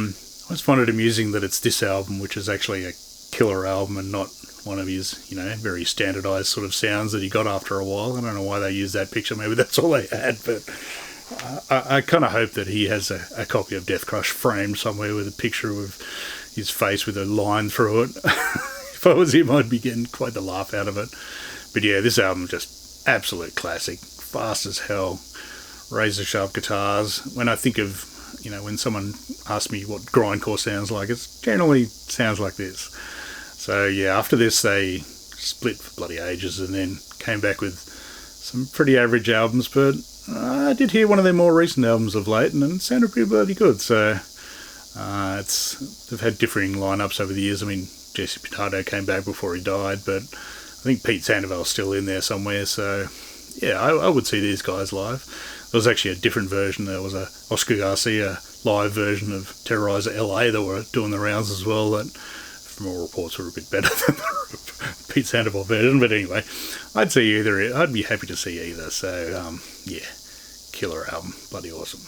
always find it amusing that it's this album, which is actually a killer album and not one of his, very standardised sort of sounds that he got after a while. I don't know why they used that picture. Maybe that's all they had, but I kind of hope that he has a copy of Death Crush framed somewhere with a picture of his face with a line through it. If I was him, I'd be getting quite the laugh out of it. But yeah, this album just absolute classic, fast as hell, razor sharp guitars. When I think of, when someone asks me what grindcore sounds like, it generally sounds like this. So yeah, after this they split for bloody ages and then came back with some pretty average albums, but I did hear one of their more recent albums of late and it sounded pretty bloody good. So they've had differing lineups over the years. I mean, Jesse Pitato came back before he died, but I think Pete Sandoval's still in there somewhere. So yeah, I would see these guys live. There was actually a different version. There was a Oscar Garcia live version of Terrorizer LA that were doing the rounds as well, that from all reports were a bit better than the Pete Sandoval version. But anyway, I'd see either. I'd be happy to see either. So yeah, killer album, bloody awesome.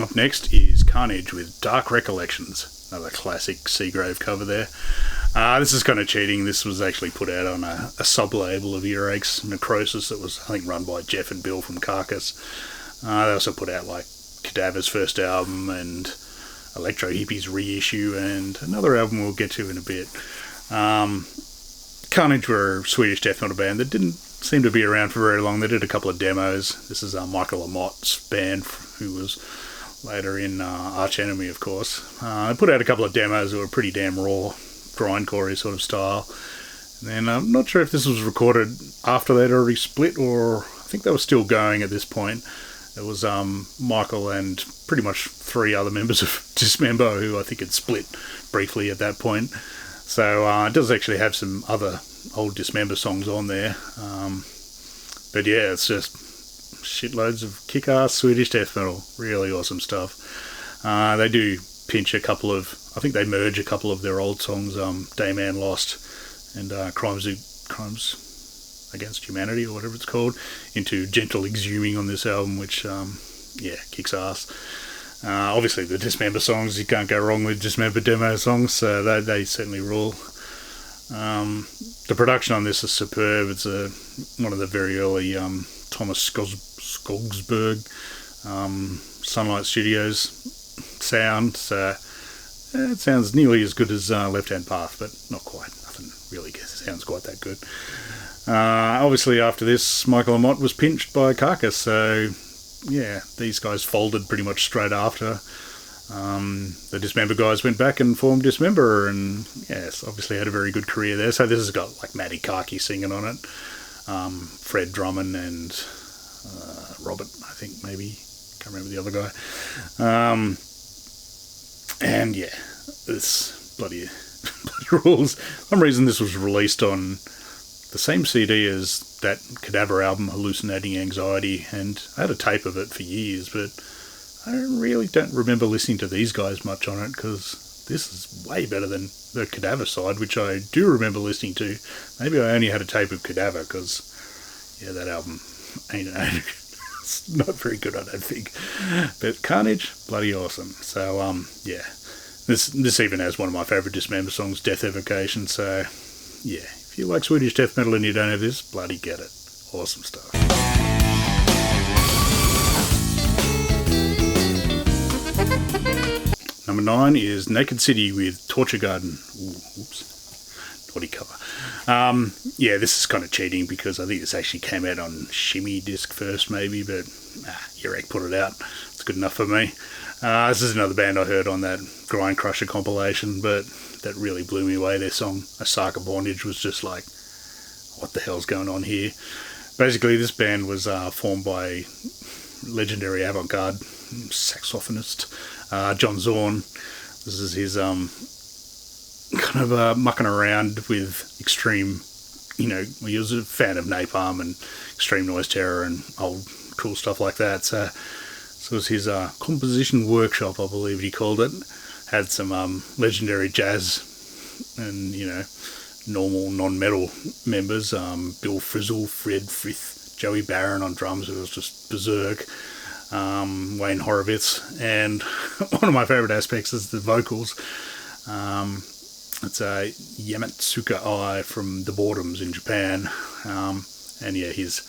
Up next is Carnage with Dark Recollections, another classic Seagrave cover there. This is kind of cheating. This was actually put out on a sub-label of Earache's Necrosis that was, I think, run by Jeff and Bill from Carcass. They also put out like Cadaver's first album and Electro Hippie's reissue and another album we'll get to in a bit. Carnage were a Swedish death metal band that didn't seem to be around for very long. They did a couple of demos. This is Michael Lamott's band, who was later in Arch Enemy, of course. They put out a couple of demos that were pretty damn raw, grindcore sort of style. And then I'm not sure if this was recorded after they'd already split, or I think they were still going at this point. It was Michael and pretty much 3 other members of Dismember who I think had split briefly at that point. So it does actually have some other old Dismember songs on there. But yeah, it's just shitloads of kick-ass Swedish death metal. Really awesome stuff. They do pinch a couple of, I think they merge a couple of their old songs, Dayman Lost and Crimes Against Humanity, or whatever it's called, into Gentle Exhuming on this album, which, yeah, kicks ass. Obviously, the Dismember songs, you can't go wrong with Dismember demo songs, so they certainly rule. The production on this is superb. It's one of the very early Thomas Skogsberg Sunlight Studios sound. So it sounds nearly as good as Left Hand Path, but not quite. Nothing really sounds quite that good. Obviously, after this, Michael Amott was pinched by Carcass, so yeah, these guys folded pretty much straight after. The Dismember guys went back and formed Dismember, and yes, obviously had a very good career there. So this has got like Matty Karki singing on it, Fred Drummond and Robert, I think maybe, can't remember the other guy. And yeah, this bloody rules. For some reason this was released on the same CD as that Cadaver album, Hallucinating Anxiety, and I had a tape of it for years, but I really don't remember listening to these guys much on it, because this is way better than the Cadaver side, which I do remember listening to. Maybe I only had a tape of Cadaver, because yeah, that album it's not very good, I don't think. But Carnage, bloody awesome. So yeah, this even has one of my favourite Dismember songs, Death Evocation. So yeah, if you like Swedish death metal and you don't have this, bloody get it. Awesome stuff. Number 9 is Naked City with Torture Garden. Ooh, oops. Naughty cover. Yeah, this is kind of cheating because I think this actually came out on Shimmy disc first, maybe, but Earache put it out. It's good enough for me. This is another band I heard on that Grind Crusher compilation, but that really blew me away. Their song, Asaka Bondage, was just like, what the hell's going on here? basically this band was formed by legendary avant-garde saxophonist John Zorn. This is his kind of mucking around with extreme, he was a fan of Napalm and Extreme Noise Terror and old cool stuff like that. So it was his composition workshop, I believe he called it. Had some legendary jazz and, normal non-metal members. Bill Frizzle, Fred Frith, Joey Barron on drums, who was just berserk. Wayne Horowitz. And one of my favourite aspects is the vocals. It's a Yamatsuka Ai from the Boredoms in Japan. And yeah, his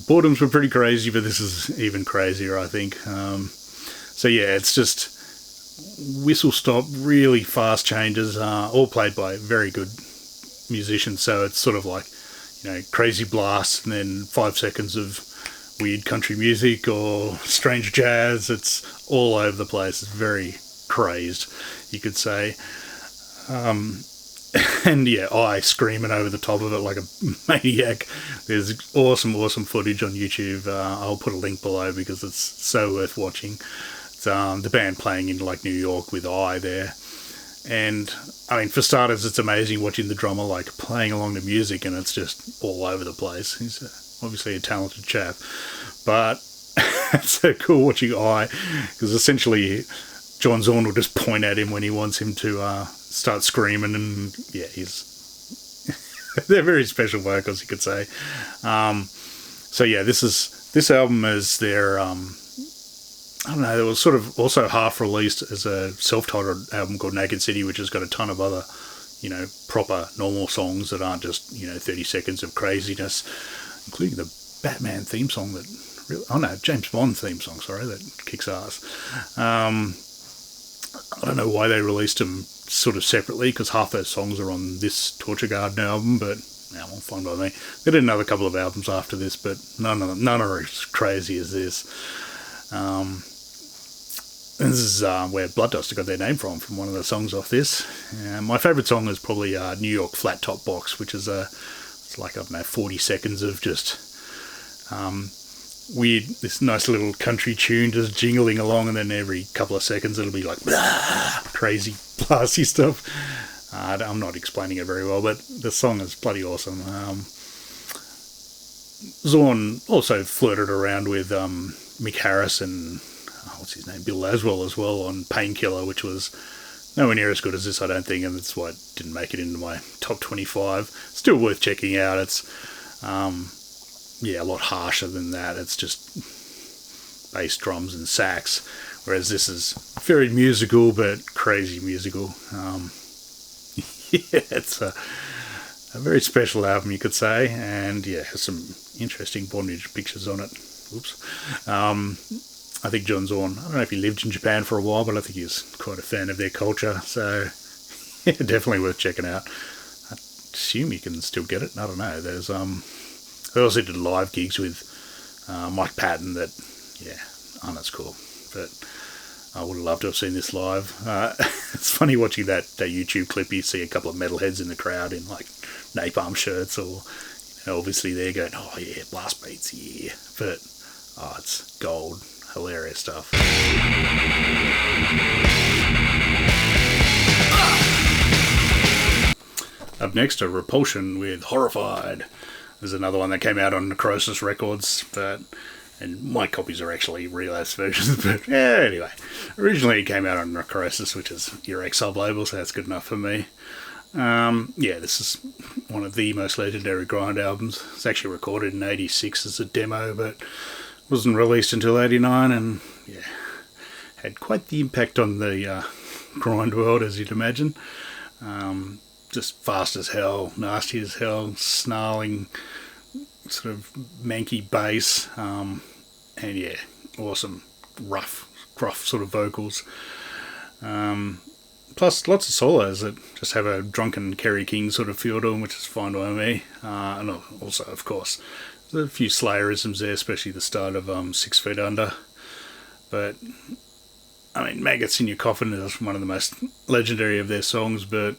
Boredoms were pretty crazy, but this is even crazier, I think. So yeah, it's just whistle stop, really fast changes, all played by very good musicians. So it's sort of like, crazy blast and then 5 seconds of weird country music or strange jazz. It's all over the place. It's very crazed, you could say. And yeah, I screaming over the top of it like a maniac. There's awesome footage on YouTube. I'll put a link below because it's so worth watching. It's the band playing in like New York with I there. And I mean, for starters, it's amazing watching the drummer like playing along the music, and it's just all over the place. He's obviously a talented chap, but it's so cool watching I, because essentially John Zorn will just point at him when he wants him to start screaming, and yeah, they're very special vocals, you could say. So yeah, this album is their I don't know, it was sort of also half released as a self-titled album called Naked City, which has got a ton of other, proper normal songs that aren't just, 30 seconds of craziness, including the Batman theme song James Bond theme song, that kicks ass. I don't know why they released them sort of separately, because half those songs are on this Torture Garden album, but well, fine by me. They did another couple of albums after this, but none are as crazy as this. This is where Blood Dust got their name from one of the songs off this. My favourite song is probably New York Flat Top Box, which is it's like, 40 seconds of just weird, this nice little country tune just jingling along, and then every couple of seconds it'll be like blah, crazy blasty stuff. I'm not explaining it very well, but the song is bloody awesome. Zorn also flirted around with Mick Harris and what's his name, Bill Laswell as well on Painkiller, which was nowhere near as good as this, I don't think, and that's why it didn't make it into my top 25. Still worth checking out. It's a lot harsher than that. It's just bass, drums and sax, whereas this is very musical but crazy musical. It's a very special album, you could say, and yeah, has some interesting bondage pictures on it. Oops. I think John Zorn, I don't know if he lived in Japan for a while, but I think he's quite a fan of their culture, so yeah, definitely worth checking out. I assume you can still get it. I don't know. There's they also did live gigs with Mike Patton that, aren't as cool, but I would have loved to have seen this live. It's funny watching that YouTube clip. You see a couple of metalheads in the crowd in like Napalm shirts, or obviously they're going, oh yeah, blast beats, yeah, but it's gold. Hilarious stuff. Up next, a Repulsion with Horrified. There's another one that came out on Necrosis Records, and my copies are actually real-ass versions, but anyway. Originally it came out on Necrosis, which is Earache sub-label, so that's good enough for me. This is one of the most legendary grind albums. It's actually recorded in 86 as a demo, but wasn't released until 89, and had quite the impact on the grind world, as you'd imagine. Just fast as hell, nasty as hell, snarling, sort of manky bass, and awesome, rough, gruff sort of vocals. Plus lots of solos that just have a drunken Kerry King sort of feel to them, which is fine by me. And also, of course, there's a few Slayerisms there, especially the start of 6 Feet Under. But, I mean, Maggots in Your Coffin is one of the most legendary of their songs, but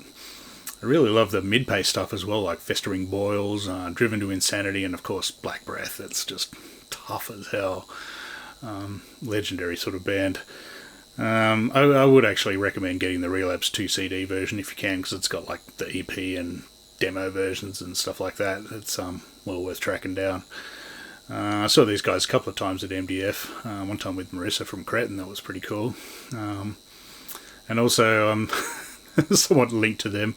I really love the mid-pace stuff as well, like Festering Boils, Driven to Insanity, and of course Black Breath. It's just tough as hell. Legendary sort of band. I would actually recommend getting the Relapse 2 CD version if you can, because it's got like the EP and demo versions and stuff like that. It's well worth tracking down. I saw these guys a couple of times at MDF. One time with Marissa from Cretin, that was pretty cool. And also, somewhat linked to them,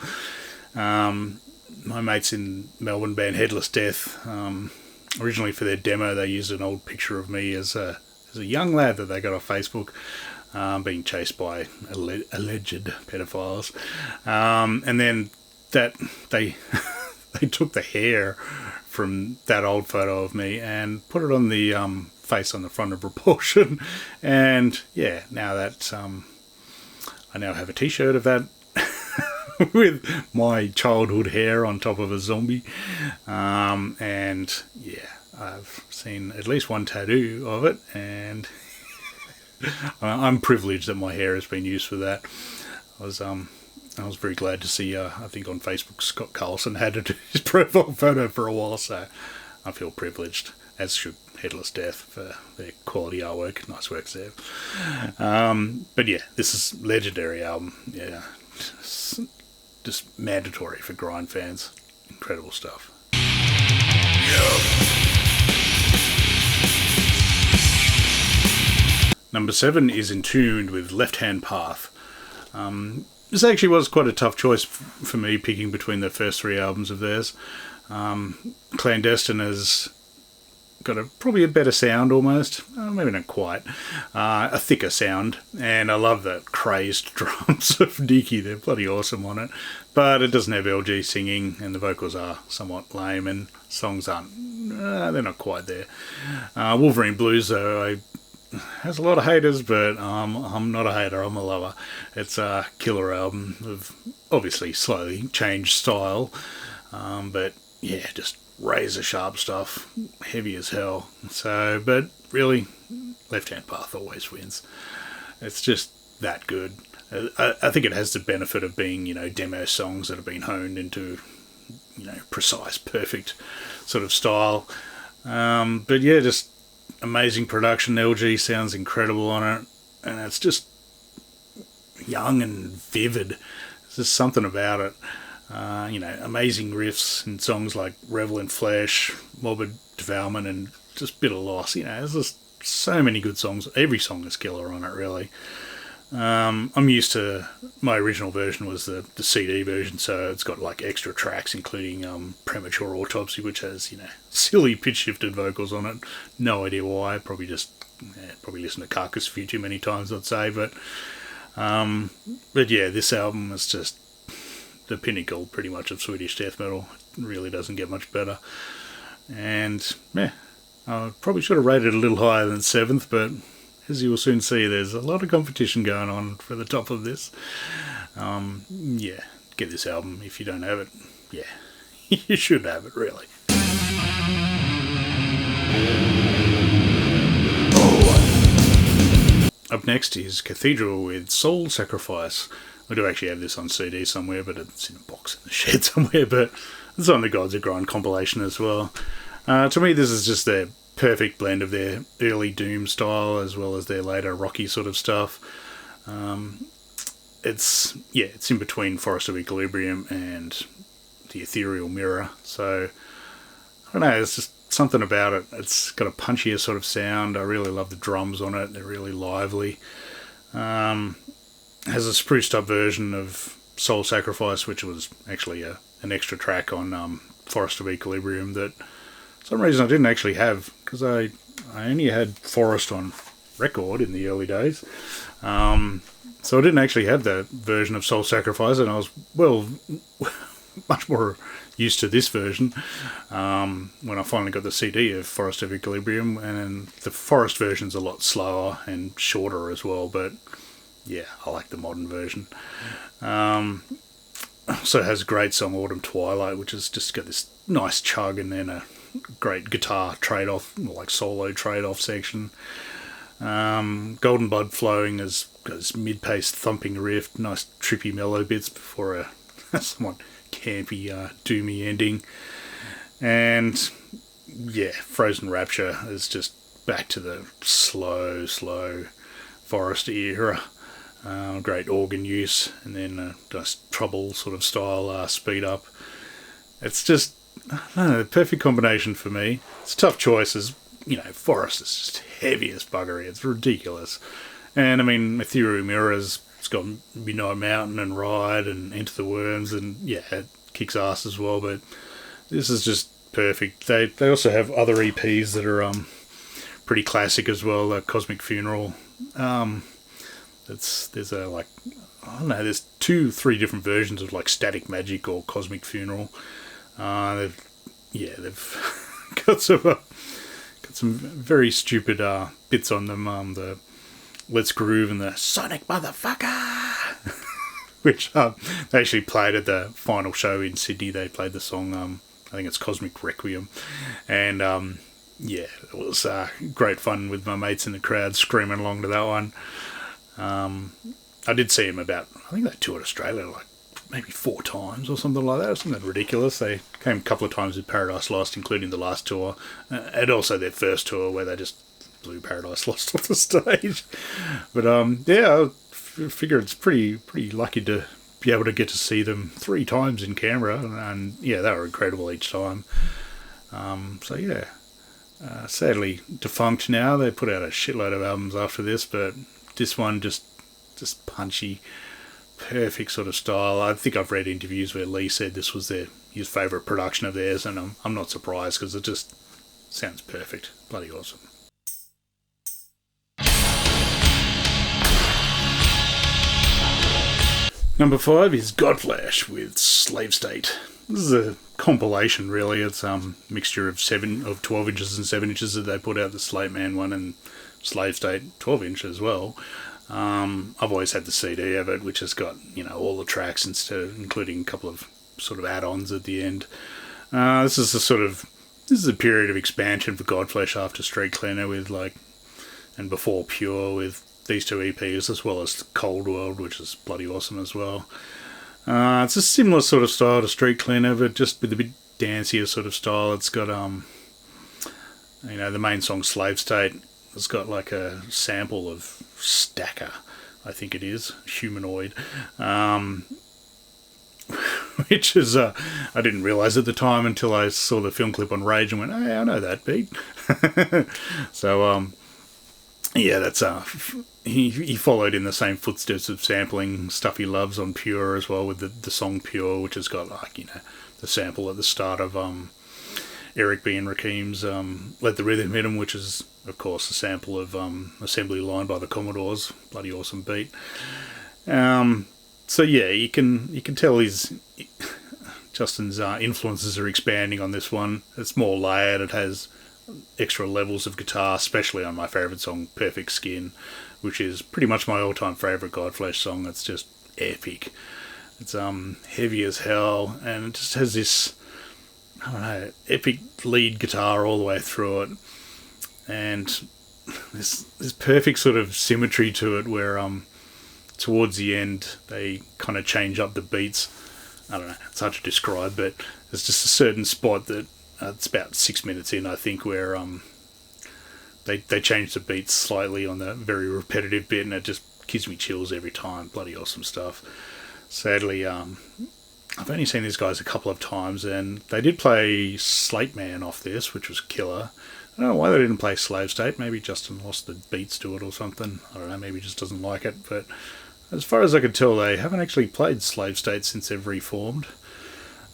my mates in Melbourne band Headless Death, originally for their demo they used an old picture of me as a young lad that they got off Facebook, being chased by alleged pedophiles, and then that they took the hair from that old photo of me and put it on the face on the front of Repulsion, and yeah, now that I now have a t-shirt of that with my childhood hair on top of a zombie, and yeah, I've seen at least one tattoo of it, and I'm privileged that my hair has been used for that. I was very glad to see, I think on Facebook, Scott Carlson had his profile photo for a while, so I feel privileged, as should Headless Death, for their quality artwork. Nice work there. But yeah, this is a legendary album. Yeah, just mandatory for grind fans. Incredible stuff. Number 7 is Entombed with Left Hand Path. This actually was quite a tough choice for me, picking between the first 3 albums of theirs. Clandestine has got probably a better sound almost, maybe not quite, a thicker sound, and I love the crazed drums of Dicky. They're bloody awesome on it, but it doesn't have LG singing, and the vocals are somewhat lame, and songs aren't, they're not quite there. Wolverine Blues, though, has a lot of haters, but I'm not a hater, I'm a lover. It's a killer album of obviously slightly changed style, but yeah, just razor sharp stuff, heavy as hell. So, but really, Left Hand Path always wins. It's just that good. I think it has the benefit of being, demo songs that have been honed into, precise, perfect sort of style. But yeah, just amazing production. LG sounds incredible on it, and it's just young and vivid. There's just something about it. Amazing riffs in songs like Revel in Flesh, Morbid Devourment, and just Bitter Loss. There's just so many good songs. Every song is killer on it, really. I'm used to, my original version was the CD version, so it's got like extra tracks, including Premature Autopsy, which has, silly pitch-shifted vocals on it. No idea why. Probably listened to Carcass a few too many times, I'd say. But yeah, this album is just the pinnacle, pretty much, of Swedish death metal. It really doesn't get much better. And yeah, I probably should have rated it a little higher than 7th, but as you will soon see, there's a lot of competition going on for the top of this. Yeah, get this album if you don't have it. Yeah, you should have it, really. Up next is Cathedral with Soul Sacrifice. I do actually have this on CD somewhere, but it's in a box in the shed somewhere, but it's on the Gods of Grind compilation as well. To me, this is just their perfect blend of their early Doom style as well as their later rocky sort of stuff. It's in between Forest of Equilibrium and the Ethereal Mirror, so I don't know, it's just something about it. It's got a punchier sort of sound. I really love the drums on it. They're really lively. Has a spruced up version of Soul Sacrifice, which was actually an extra track on Forest of Equilibrium that for some reason I didn't actually have, because I only had Forest on record in the early days. So I didn't actually have that version of Soul Sacrifice, and I was, much more used to this version when I finally got the CD of Forest of Equilibrium, and the Forest version's a lot slower and shorter as well, but yeah, I like the modern version. Also has a great song, Autumn Twilight, which has just got this nice chug and then a great guitar trade-off, like solo trade-off section. Golden Blood Flowing has got this mid-paced thumping riff, nice trippy mellow bits before someone campy, doomy ending. And yeah, Frozen Rapture is just back to the slow Forest era. Great organ use, and then just trouble sort of style speed up. It's just, I don't know, the perfect combination for me. It's a tough choice, as you know, Forest is just heavy as buggery. It's ridiculous. And I mean, Ethereal Mirrors, it's got Midnight Mountain and Ride and Enter the Worms, and yeah, it kicks ass as well. But this is just perfect. They also have other EPs that are pretty classic as well. Cosmic Funeral. There's like, I don't know, there's 2-3 different versions of like Static Magic or Cosmic Funeral. They've got some very stupid bits on them. The Let's Groove and the Sonic Motherfucker, which they actually played at the final show in Sydney. They played the song, I think it's Cosmic Requiem, and it was great fun with my mates in the crowd screaming along to that one. I did see him I think they toured Australia like maybe 4 times or something like that, something ridiculous. They came a couple of times with Paradise Lost, including the last tour, and also their first tour where they just blew Paradise Lost off the stage. But I figure it's pretty lucky to be able to get to see them 3 times in Canberra, and yeah, they were incredible each time. Sadly defunct now. They put out a shitload of albums after this, but this one just punchy, perfect sort of style. I think I've read interviews where Lee said this was his favourite production of theirs, and I'm not surprised because it just sounds perfect. Bloody awesome. Number 5 is Godflesh with Slave State. This is a compilation, really. It's a mixture of 12 inches and 7 inches that they put out, the Slate Man one and Slave State 12 inch as well. I've always had the CD of it, which has got, all the tracks including a couple of sort of add-ons at the end. This is a period of expansion for Godflesh after Street Cleaner and before Pure with these 2 EPs, as well as Cold World, which is bloody awesome as well. It's a similar sort of style to Street Cleaner, but just with a bit dancier sort of style. It's got the main song Slave State. It's got like a sample of Stacker, I think it is, Humanoid, which is, I didn't realise at the time until I saw the film clip on Rage and went, hey, I know that beat. So, that's, he followed in the same footsteps of sampling stuff he loves on Pure as well, with the song Pure, which has got the sample at the start of Eric B. and Rakim's Let the Rhythm Hit 'Em, which is, of course, a sample of Assembly Line by the Commodores. Bloody awesome beat. You can tell Justin's influences are expanding on this one. It's more layered. It has extra levels of guitar, especially on my favourite song, Perfect Skin, which is pretty much my all-time favourite Godflesh song. It's just epic. It's heavy as hell, and it just has this, I don't know, epic lead guitar all the way through it, and this perfect sort of symmetry to it where towards the end they kind of change up the beats. I don't know, it's hard to describe, but there's just a certain spot that it's about 6 minutes in, I think, where they change the beats slightly on the very repetitive bit, and it just gives me chills every time. Bloody awesome stuff. Sadly, I've only seen these guys a couple of times, and they did play Slate Man off this, which was killer. I don't know why they didn't play Slave State. Maybe Justin lost the beats to it or something. I don't know, maybe he just doesn't like it. But as far as I could tell, they haven't actually played Slave State since they've reformed.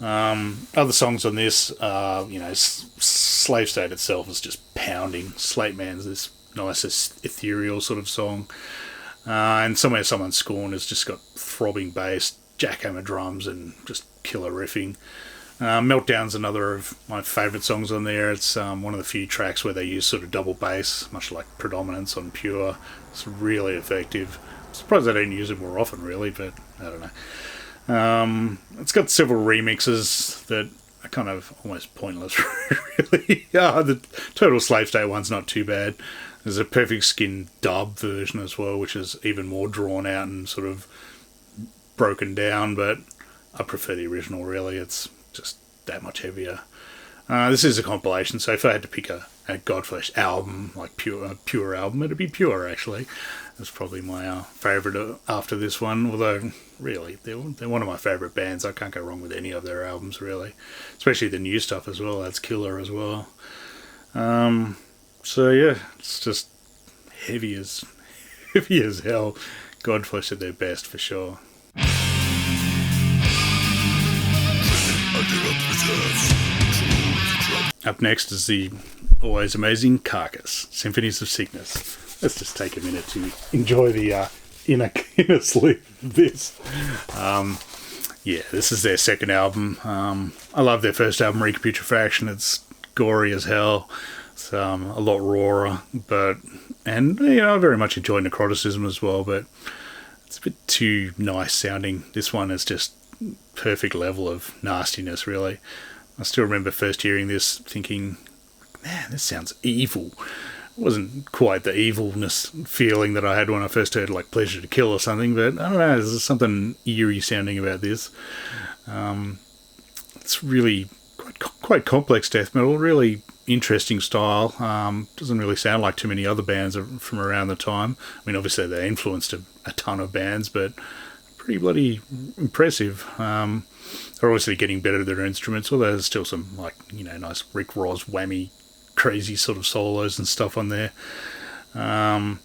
Other songs on this, Slave State itself is just pounding. Slate Man's this nice ethereal sort of song. And Somewhere Someone Scorn has just got throbbing bass, jackhammer drums, and just killer riffing. Meltdown's another of my favourite songs on there. It's one of the few tracks where they use sort of double bass, much like Predominance on Pure. It's really effective. I'm surprised they don't use it more often, really, but I don't know. It's got several remixes that are kind of almost pointless, really. The Total Slave State one's not too bad. There's a Perfect Skin dub version as well, which is even more drawn out and sort of broken down, but I prefer the original, really. It's just that much heavier. This is a compilation, so if I had to pick a Godflesh album, like pure album, it'd be Pure, actually. That's probably my favourite after this one, although, really, they're one of my favourite bands. I can't go wrong with any of their albums, really. Especially the new stuff as well, that's killer as well. So, yeah, it's just heavy as hell. Godflesh at their best, for sure. Up next is the always amazing Carcass, Symphonies of Sickness. Let's just take a minute to enjoy the inner sleep of this. Yeah, this is their second album. I love their first album, Reputrefaction. It's gory as hell. It's a lot rawer, and I very much enjoy Necroticism as well, but it's a bit too nice sounding. This one is just perfect level of nastiness, really. I still remember first hearing this thinking, man, this sounds evil. It wasn't quite the evilness feeling that I had when I first heard like Pleasure to Kill or something, but I don't know, there's something eerie sounding about this. It's really quite complex death metal, really interesting style. Doesn't really sound like too many other bands from around the time. I mean, obviously they influenced a ton of bands, but pretty bloody impressive. They're obviously getting better at their instruments, although there's still some nice Rick Ross whammy crazy sort of solos and stuff on there. And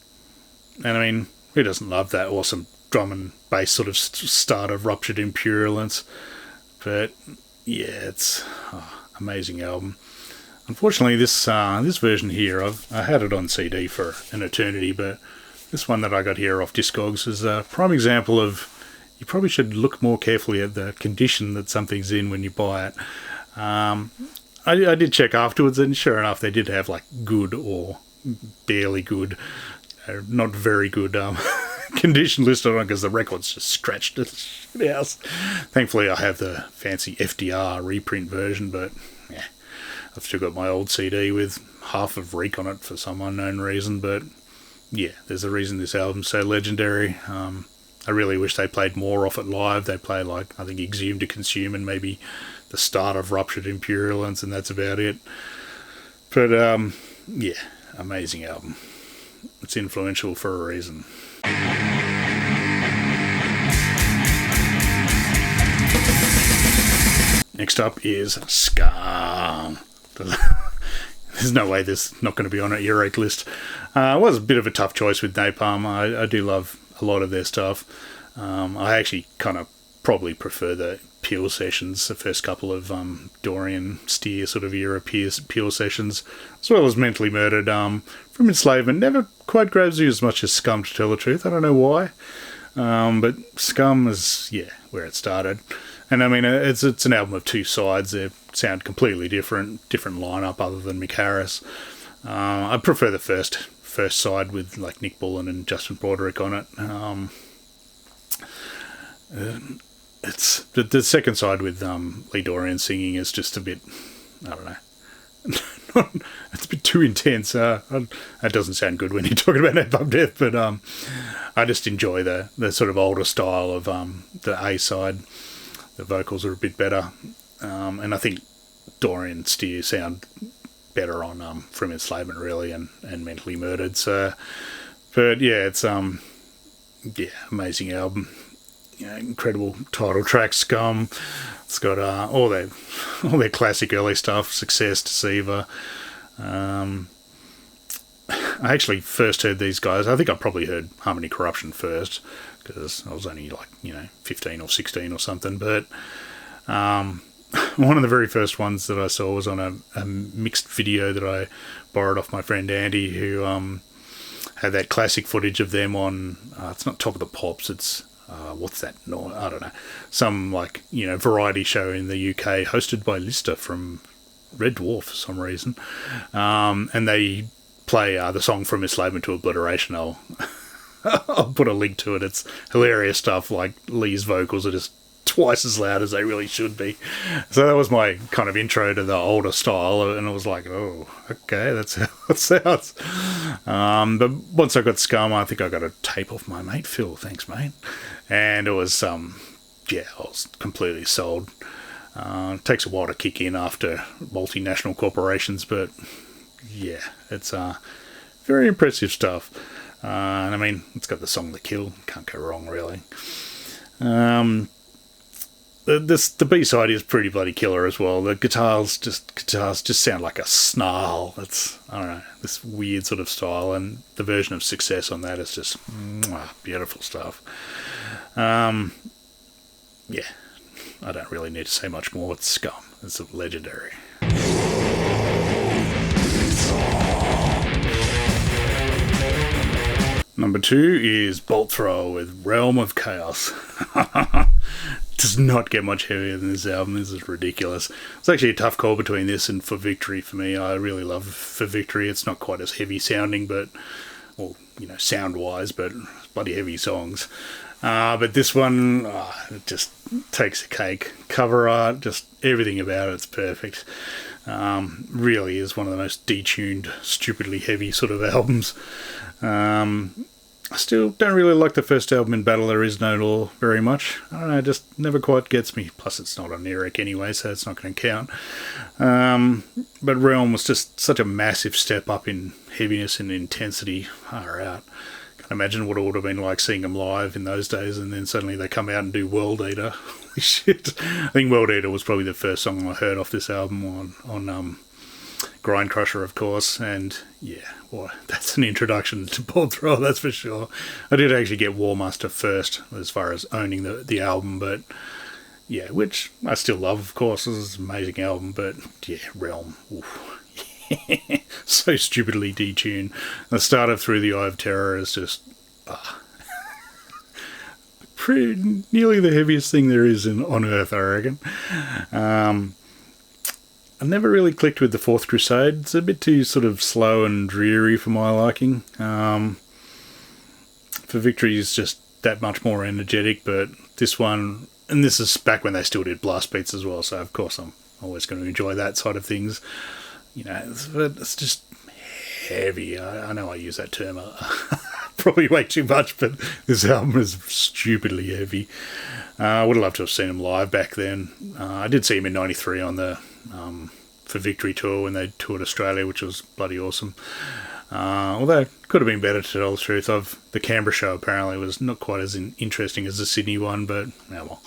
I mean, who doesn't love that awesome drum and bass sort of start of Ruptured Impurulence? But yeah, it's amazing album. Unfortunately, this version here, I had it on CD for an eternity, but this one that I got here off Discogs is a prime example of you probably should look more carefully at the condition that something's in when you buy it. I did check afterwards, and sure enough, they did have like good or barely good, not very good condition listed on it because the record's just scratched the shit house. Thankfully, I have the fancy FDR reprint version, but yeah, I've still got my old CD with half of Reek on it for some unknown reason. But yeah, there's a reason this album's so legendary. I really wish they played more off it live. They play like, I think, Exhumed to Consume and maybe the start of Ruptured Impurulence, and that's about it. But yeah, amazing album. It's influential for a reason. Next up is Scum. There's no way this is not going to be on an earache list. It was a bit of a tough choice with Napalm. I do love a lot of their stuff. I actually kind of probably prefer the Peel sessions, the first couple of Dorian Steer sort of era Peel sessions, as well as Mentally Murdered. From Enslavement never quite grabs you as much as Scum, to tell the truth. I don't know why. But Scum is, yeah, where it started. And I mean, it's an album of two sides. They sound completely different lineup other than Mick Harris. I prefer the first side with like Nick Bullen and Justin Broderick on it. It's the second side with Lee Dorian singing is just a bit, I don't know, it's a bit too intense. That doesn't sound good when you're talking about Napalm Death, but I just enjoy the sort of older style of the A side. The vocals are a bit better, and I think Dorian Steer sound better on From Enslavement, really, and Mentally Murdered. So, but yeah, it's amazing album. Incredible title track, Scum. It's got all their classic early stuff, Success, Deceiver. I actually first heard these guys, I think I probably heard Harmony Corruption first, because I was only 15 or 16 or something, but one of the very first ones that I saw was on a mixed video that I borrowed off my friend Andy, who had that classic footage of them on, it's not Top of the Pops, it's what's that? No, I don't know. Some variety show in the UK hosted by Lister from Red Dwarf for some reason. And they play the song From Enslavement to Obliteration. I'll put a link to it. It's hilarious stuff. Like Lee's vocals are just twice as loud as they really should be. So that was my kind of intro to the older style, and it was like, oh, okay, that's how it sounds. But once I got Scum, I think I got a tape off my mate Phil. Thanks, mate. And it was yeah, I was completely sold. It takes a while to kick in after multinational corporations, but yeah, it's very impressive stuff. And I mean, it's got the song "The Kill." Can't go wrong, really. The B side is pretty bloody killer as well. The guitars just sound like a snarl. It's, I don't know, this weird sort of style, and the version of Success on that is just beautiful stuff. Yeah, I don't really need to say much more. It's Scum. It's legendary. Number 2 is Bolt Thrower with Realm of Chaos. Does not get much heavier than this album. This is ridiculous. It's actually a tough call between this and For Victory for me. I really love For Victory. It's not quite as heavy sounding, but, well, you know, sound wise, but bloody heavy songs. But this one, it just takes a cake. Cover art, just everything about it's perfect. Really is one of the most detuned, stupidly heavy sort of albums. I still don't really like the first album, In Battle There Is No Law, very much. I don't know, it just never quite gets me. Plus, it's not on Earache anyway, so it's not going to count. But Realm was just such a massive step up in heaviness and intensity. Far out. Can't imagine what it would have been like seeing them live in those days, and then suddenly they come out and do World Eater. Holy shit. I think World Eater was probably the first song I heard off this album on Grind Crusher, of course, and yeah, boy, that's an introduction to Bolt Thrower, that's for sure. I did actually get War Master first, as far as owning the album, but yeah, which I still love, of course. This is an amazing album, but yeah, Realm, so stupidly detuned. The start of Through the Eye of Terror is just nearly the heaviest thing there is on Earth, I reckon. I never really clicked with the Fourth Crusade. It's a bit too sort of slow and dreary for my liking. For Victory is just that much more energetic, but this one, and this is back when they still did blast beats as well, so of course I'm always going to enjoy that side of things. You know, it's just heavy. I know I use that term probably way too much, but this album is stupidly heavy. I would have loved to have seen him live back then. I did see him in '93 on the For Victory tour when they toured Australia, which was bloody awesome. Although it could have been better, to tell the truth. The Canberra show apparently was not quite as interesting as the Sydney one, but well.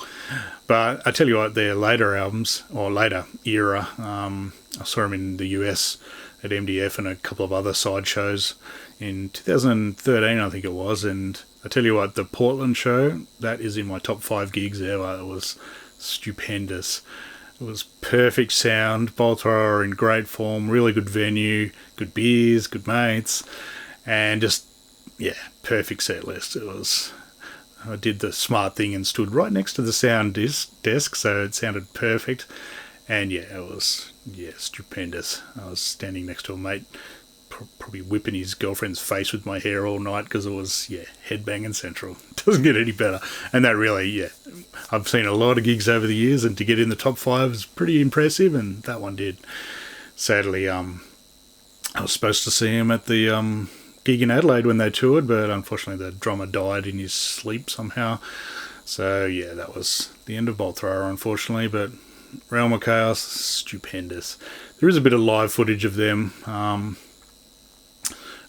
But I tell you what, their later albums, or later era, I saw him in the US at MDF and a couple of other side shows in 2013, I think it was, and I tell you what, the Portland show, that is in my top 5 gigs ever. It was stupendous. It was perfect sound, Bolt Thrower in great form, really good venue, good beers, good mates, and just, yeah, perfect set list. I did the smart thing and stood right next to the sound desk, so it sounded perfect. And yeah, it was, stupendous. I was standing next to a mate, probably whipping his girlfriend's face with my hair all night because it was, headbanging central. Doesn't get any better. And that really, I've seen a lot of gigs over the years, and to get in the top 5 is pretty impressive, and that one did. Sadly, I was supposed to see him at the gig in Adelaide when they toured, but unfortunately the drummer died in his sleep somehow. So yeah, that was the end of Bolt Thrower, unfortunately, but Realm of Chaos, stupendous. There is a bit of live footage of them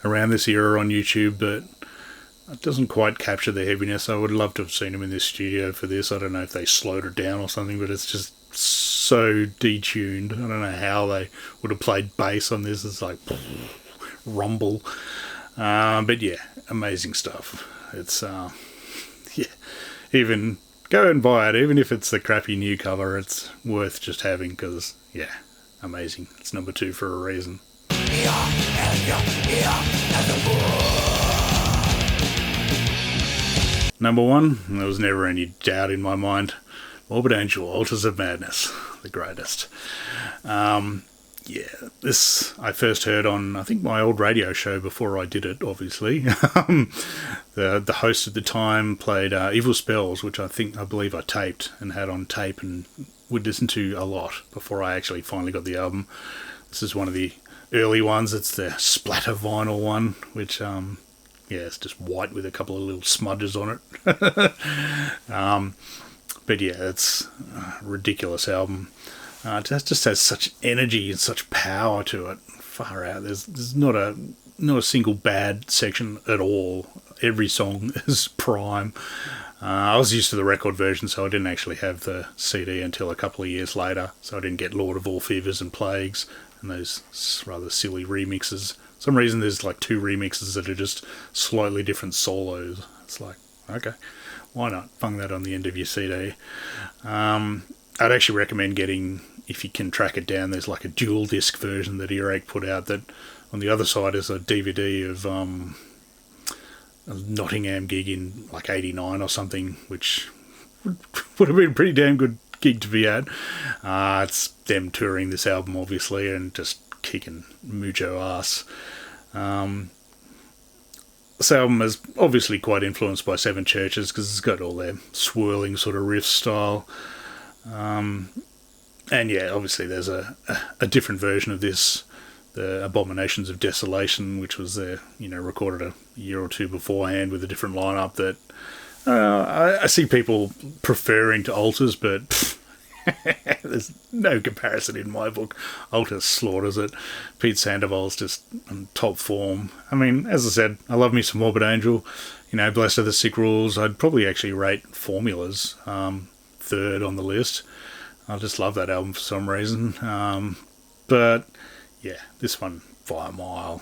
around this era on YouTube, but it doesn't quite capture the heaviness. I would love to have seen him in this studio for this. I don't know if they slowed it down or something, but it's just so detuned. I don't know how they would have played bass on this. It's like rumble. But yeah, amazing stuff. It's, even go and buy it. Even if it's the crappy new cover, it's worth just having because, amazing. It's number 2 for a reason. Number 1, there was never any doubt in my mind. Morbid Angel, Altars of Madness, the greatest. This I first heard on, I think, my old radio show before I did it, obviously. The host at the time played Evil Spells, which I believe I taped and had on tape and would listen to a lot before I actually finally got the album. This is one of the early ones. It's the splatter vinyl one, which, it's just white with a couple of little smudges on it. But yeah, it's a ridiculous album. It just has such energy and such power to it. Far out. There's not a single bad section at all. Every song is prime. I was used to the record version, so I didn't actually have the CD until a couple of years later. So I didn't get Lord of All Fevers and Plagues and those rather silly remixes. For some reason there's like 2 remixes that are just slightly different solos. It's like, okay, why not bung that on the end of your CD? I'd actually recommend getting, if you can track it down, there's like a dual disc version that Earache put out that on the other side is a DVD of a Nottingham gig in like 89 or something, which would have been a pretty damn good gig to be at. It's them touring this album, obviously, and just kicking mucho ass. This album is obviously quite influenced by Seven Churches because it's got all their swirling sort of riff style. And yeah, obviously there's a different version of this, the Abominations of Desolation, which was recorded a year or two beforehand with a different lineup that I see people preferring to Alters, but there's no comparison in my book. Alters slaughters it. Pete Sandoval's just on top form. I mean, as I said, I love me some Morbid Angel. Blessed Are the Sick Rules. I'd probably actually rate Formulas third on the list. I just love that album for some reason. But yeah, this one by a mile.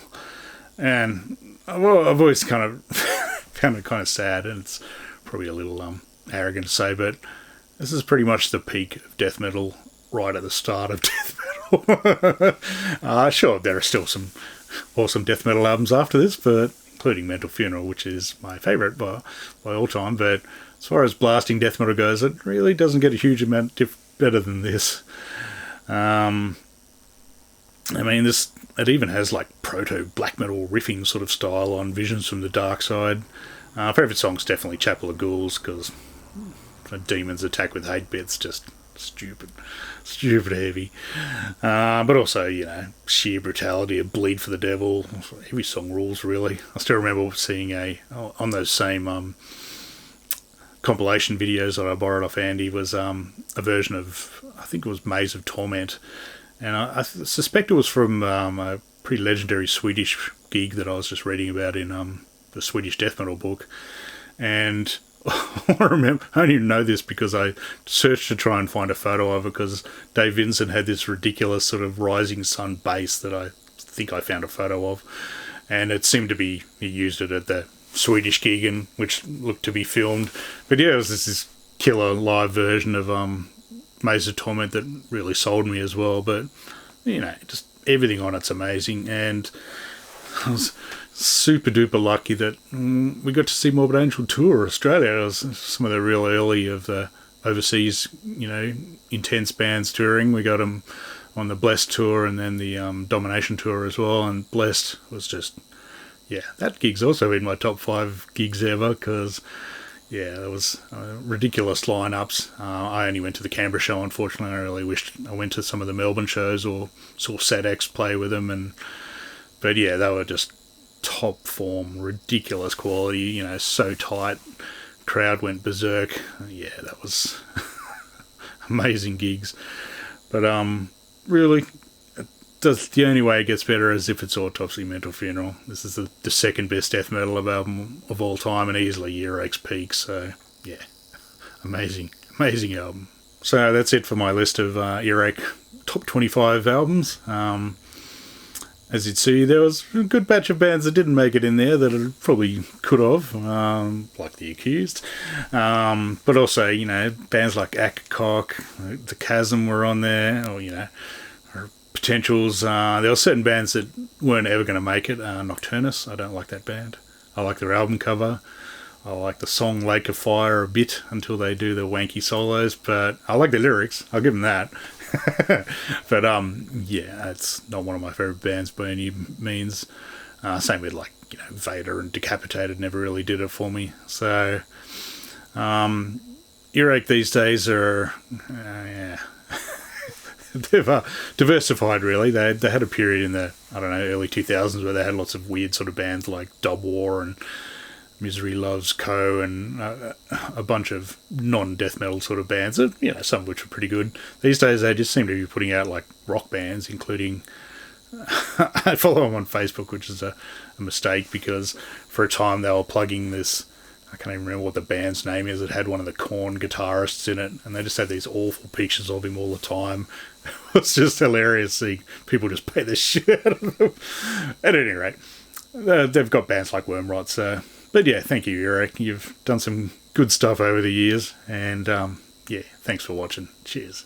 And I've always kind of found it kind of sad, and it's probably a little arrogant to say, but this is pretty much the peak of death metal right at the start of death metal. Sure, there are still some awesome death metal albums after this, but including Mental Funeral, which is my favourite by all time. But as far as blasting death metal goes, it really doesn't get a huge amount better than this. I mean, it even has like proto black metal riffing sort of style on Visions from the Dark Side. Favourite song's definitely Chapel of Ghouls, because demons attack with hate bits, just stupid heavy. But also, sheer brutality of Bleed for the Devil. Every song rules, really. I still remember seeing on those same compilation videos that I borrowed off Andy was a version of, I think it was Maze of Torment, and I suspect it was from a pretty legendary Swedish gig that I was just reading about in the Swedish death metal book. And I only know this because I searched to try and find a photo of it, because Dave Vincent had this ridiculous sort of Rising Sun bass that I think I found a photo of, and it seemed to be, he used it at the Swedish gig, and which looked to be filmed. But yeah, it was this killer live version of Maze of Torment that really sold me as well. But just everything on it's amazing, and I was super duper lucky that we got to see Morbid Angel tour Australia. It was some of the real early of the overseas, intense bands touring. We got them on the Blessed tour and then the Domination tour as well, and Blessed was just, that gig's also in my top 5 gigs ever, because there was ridiculous lineups. I only went to the Canberra show, unfortunately. I really wished I went to some of the Melbourne shows or saw SatX play with them, but they were just top form, ridiculous quality, so tight. Crowd went berserk. That was amazing gigs. But really, the only way it gets better is if it's Autopsy, Mental Funeral. This is the second best death metal album of all time, and easily Earache's peak. So amazing album. So that's it for my list of Earache top 25 albums. As you'd see, there was a good batch of bands that didn't make it in there that it probably could have, like The Accused. But also, bands like Akakok, The Chasm were on there, or Potentials. There were certain bands that weren't ever going to make it. Nocturnus, I don't like that band. I like their album cover. I like the song Lake of Fire a bit until they do the wanky solos, but I like the lyrics. I'll give them that. But it's not one of my favourite bands by any means. Same with Vader and Decapitated never really did it for me. So Earache these days are they've diversified really. They had a period in the early 2000s where they had lots of weird sort of bands like Dub War and Misery Loves Co. and a bunch of non-death metal sort of bands, some of which are pretty good. These days they just seem to be putting out like rock bands, including... I follow them on Facebook, which is a mistake, because for a time they were plugging this... I can't even remember what the band's name is. It had one of the Korn guitarists in it, and they just had these awful pictures of him all the time. It's just hilarious seeing people just pay the shit out of them. At any rate, they've got bands like Wormrot, so... But yeah, thank you, Earache. You've done some good stuff over the years, and yeah, thanks for watching. Cheers.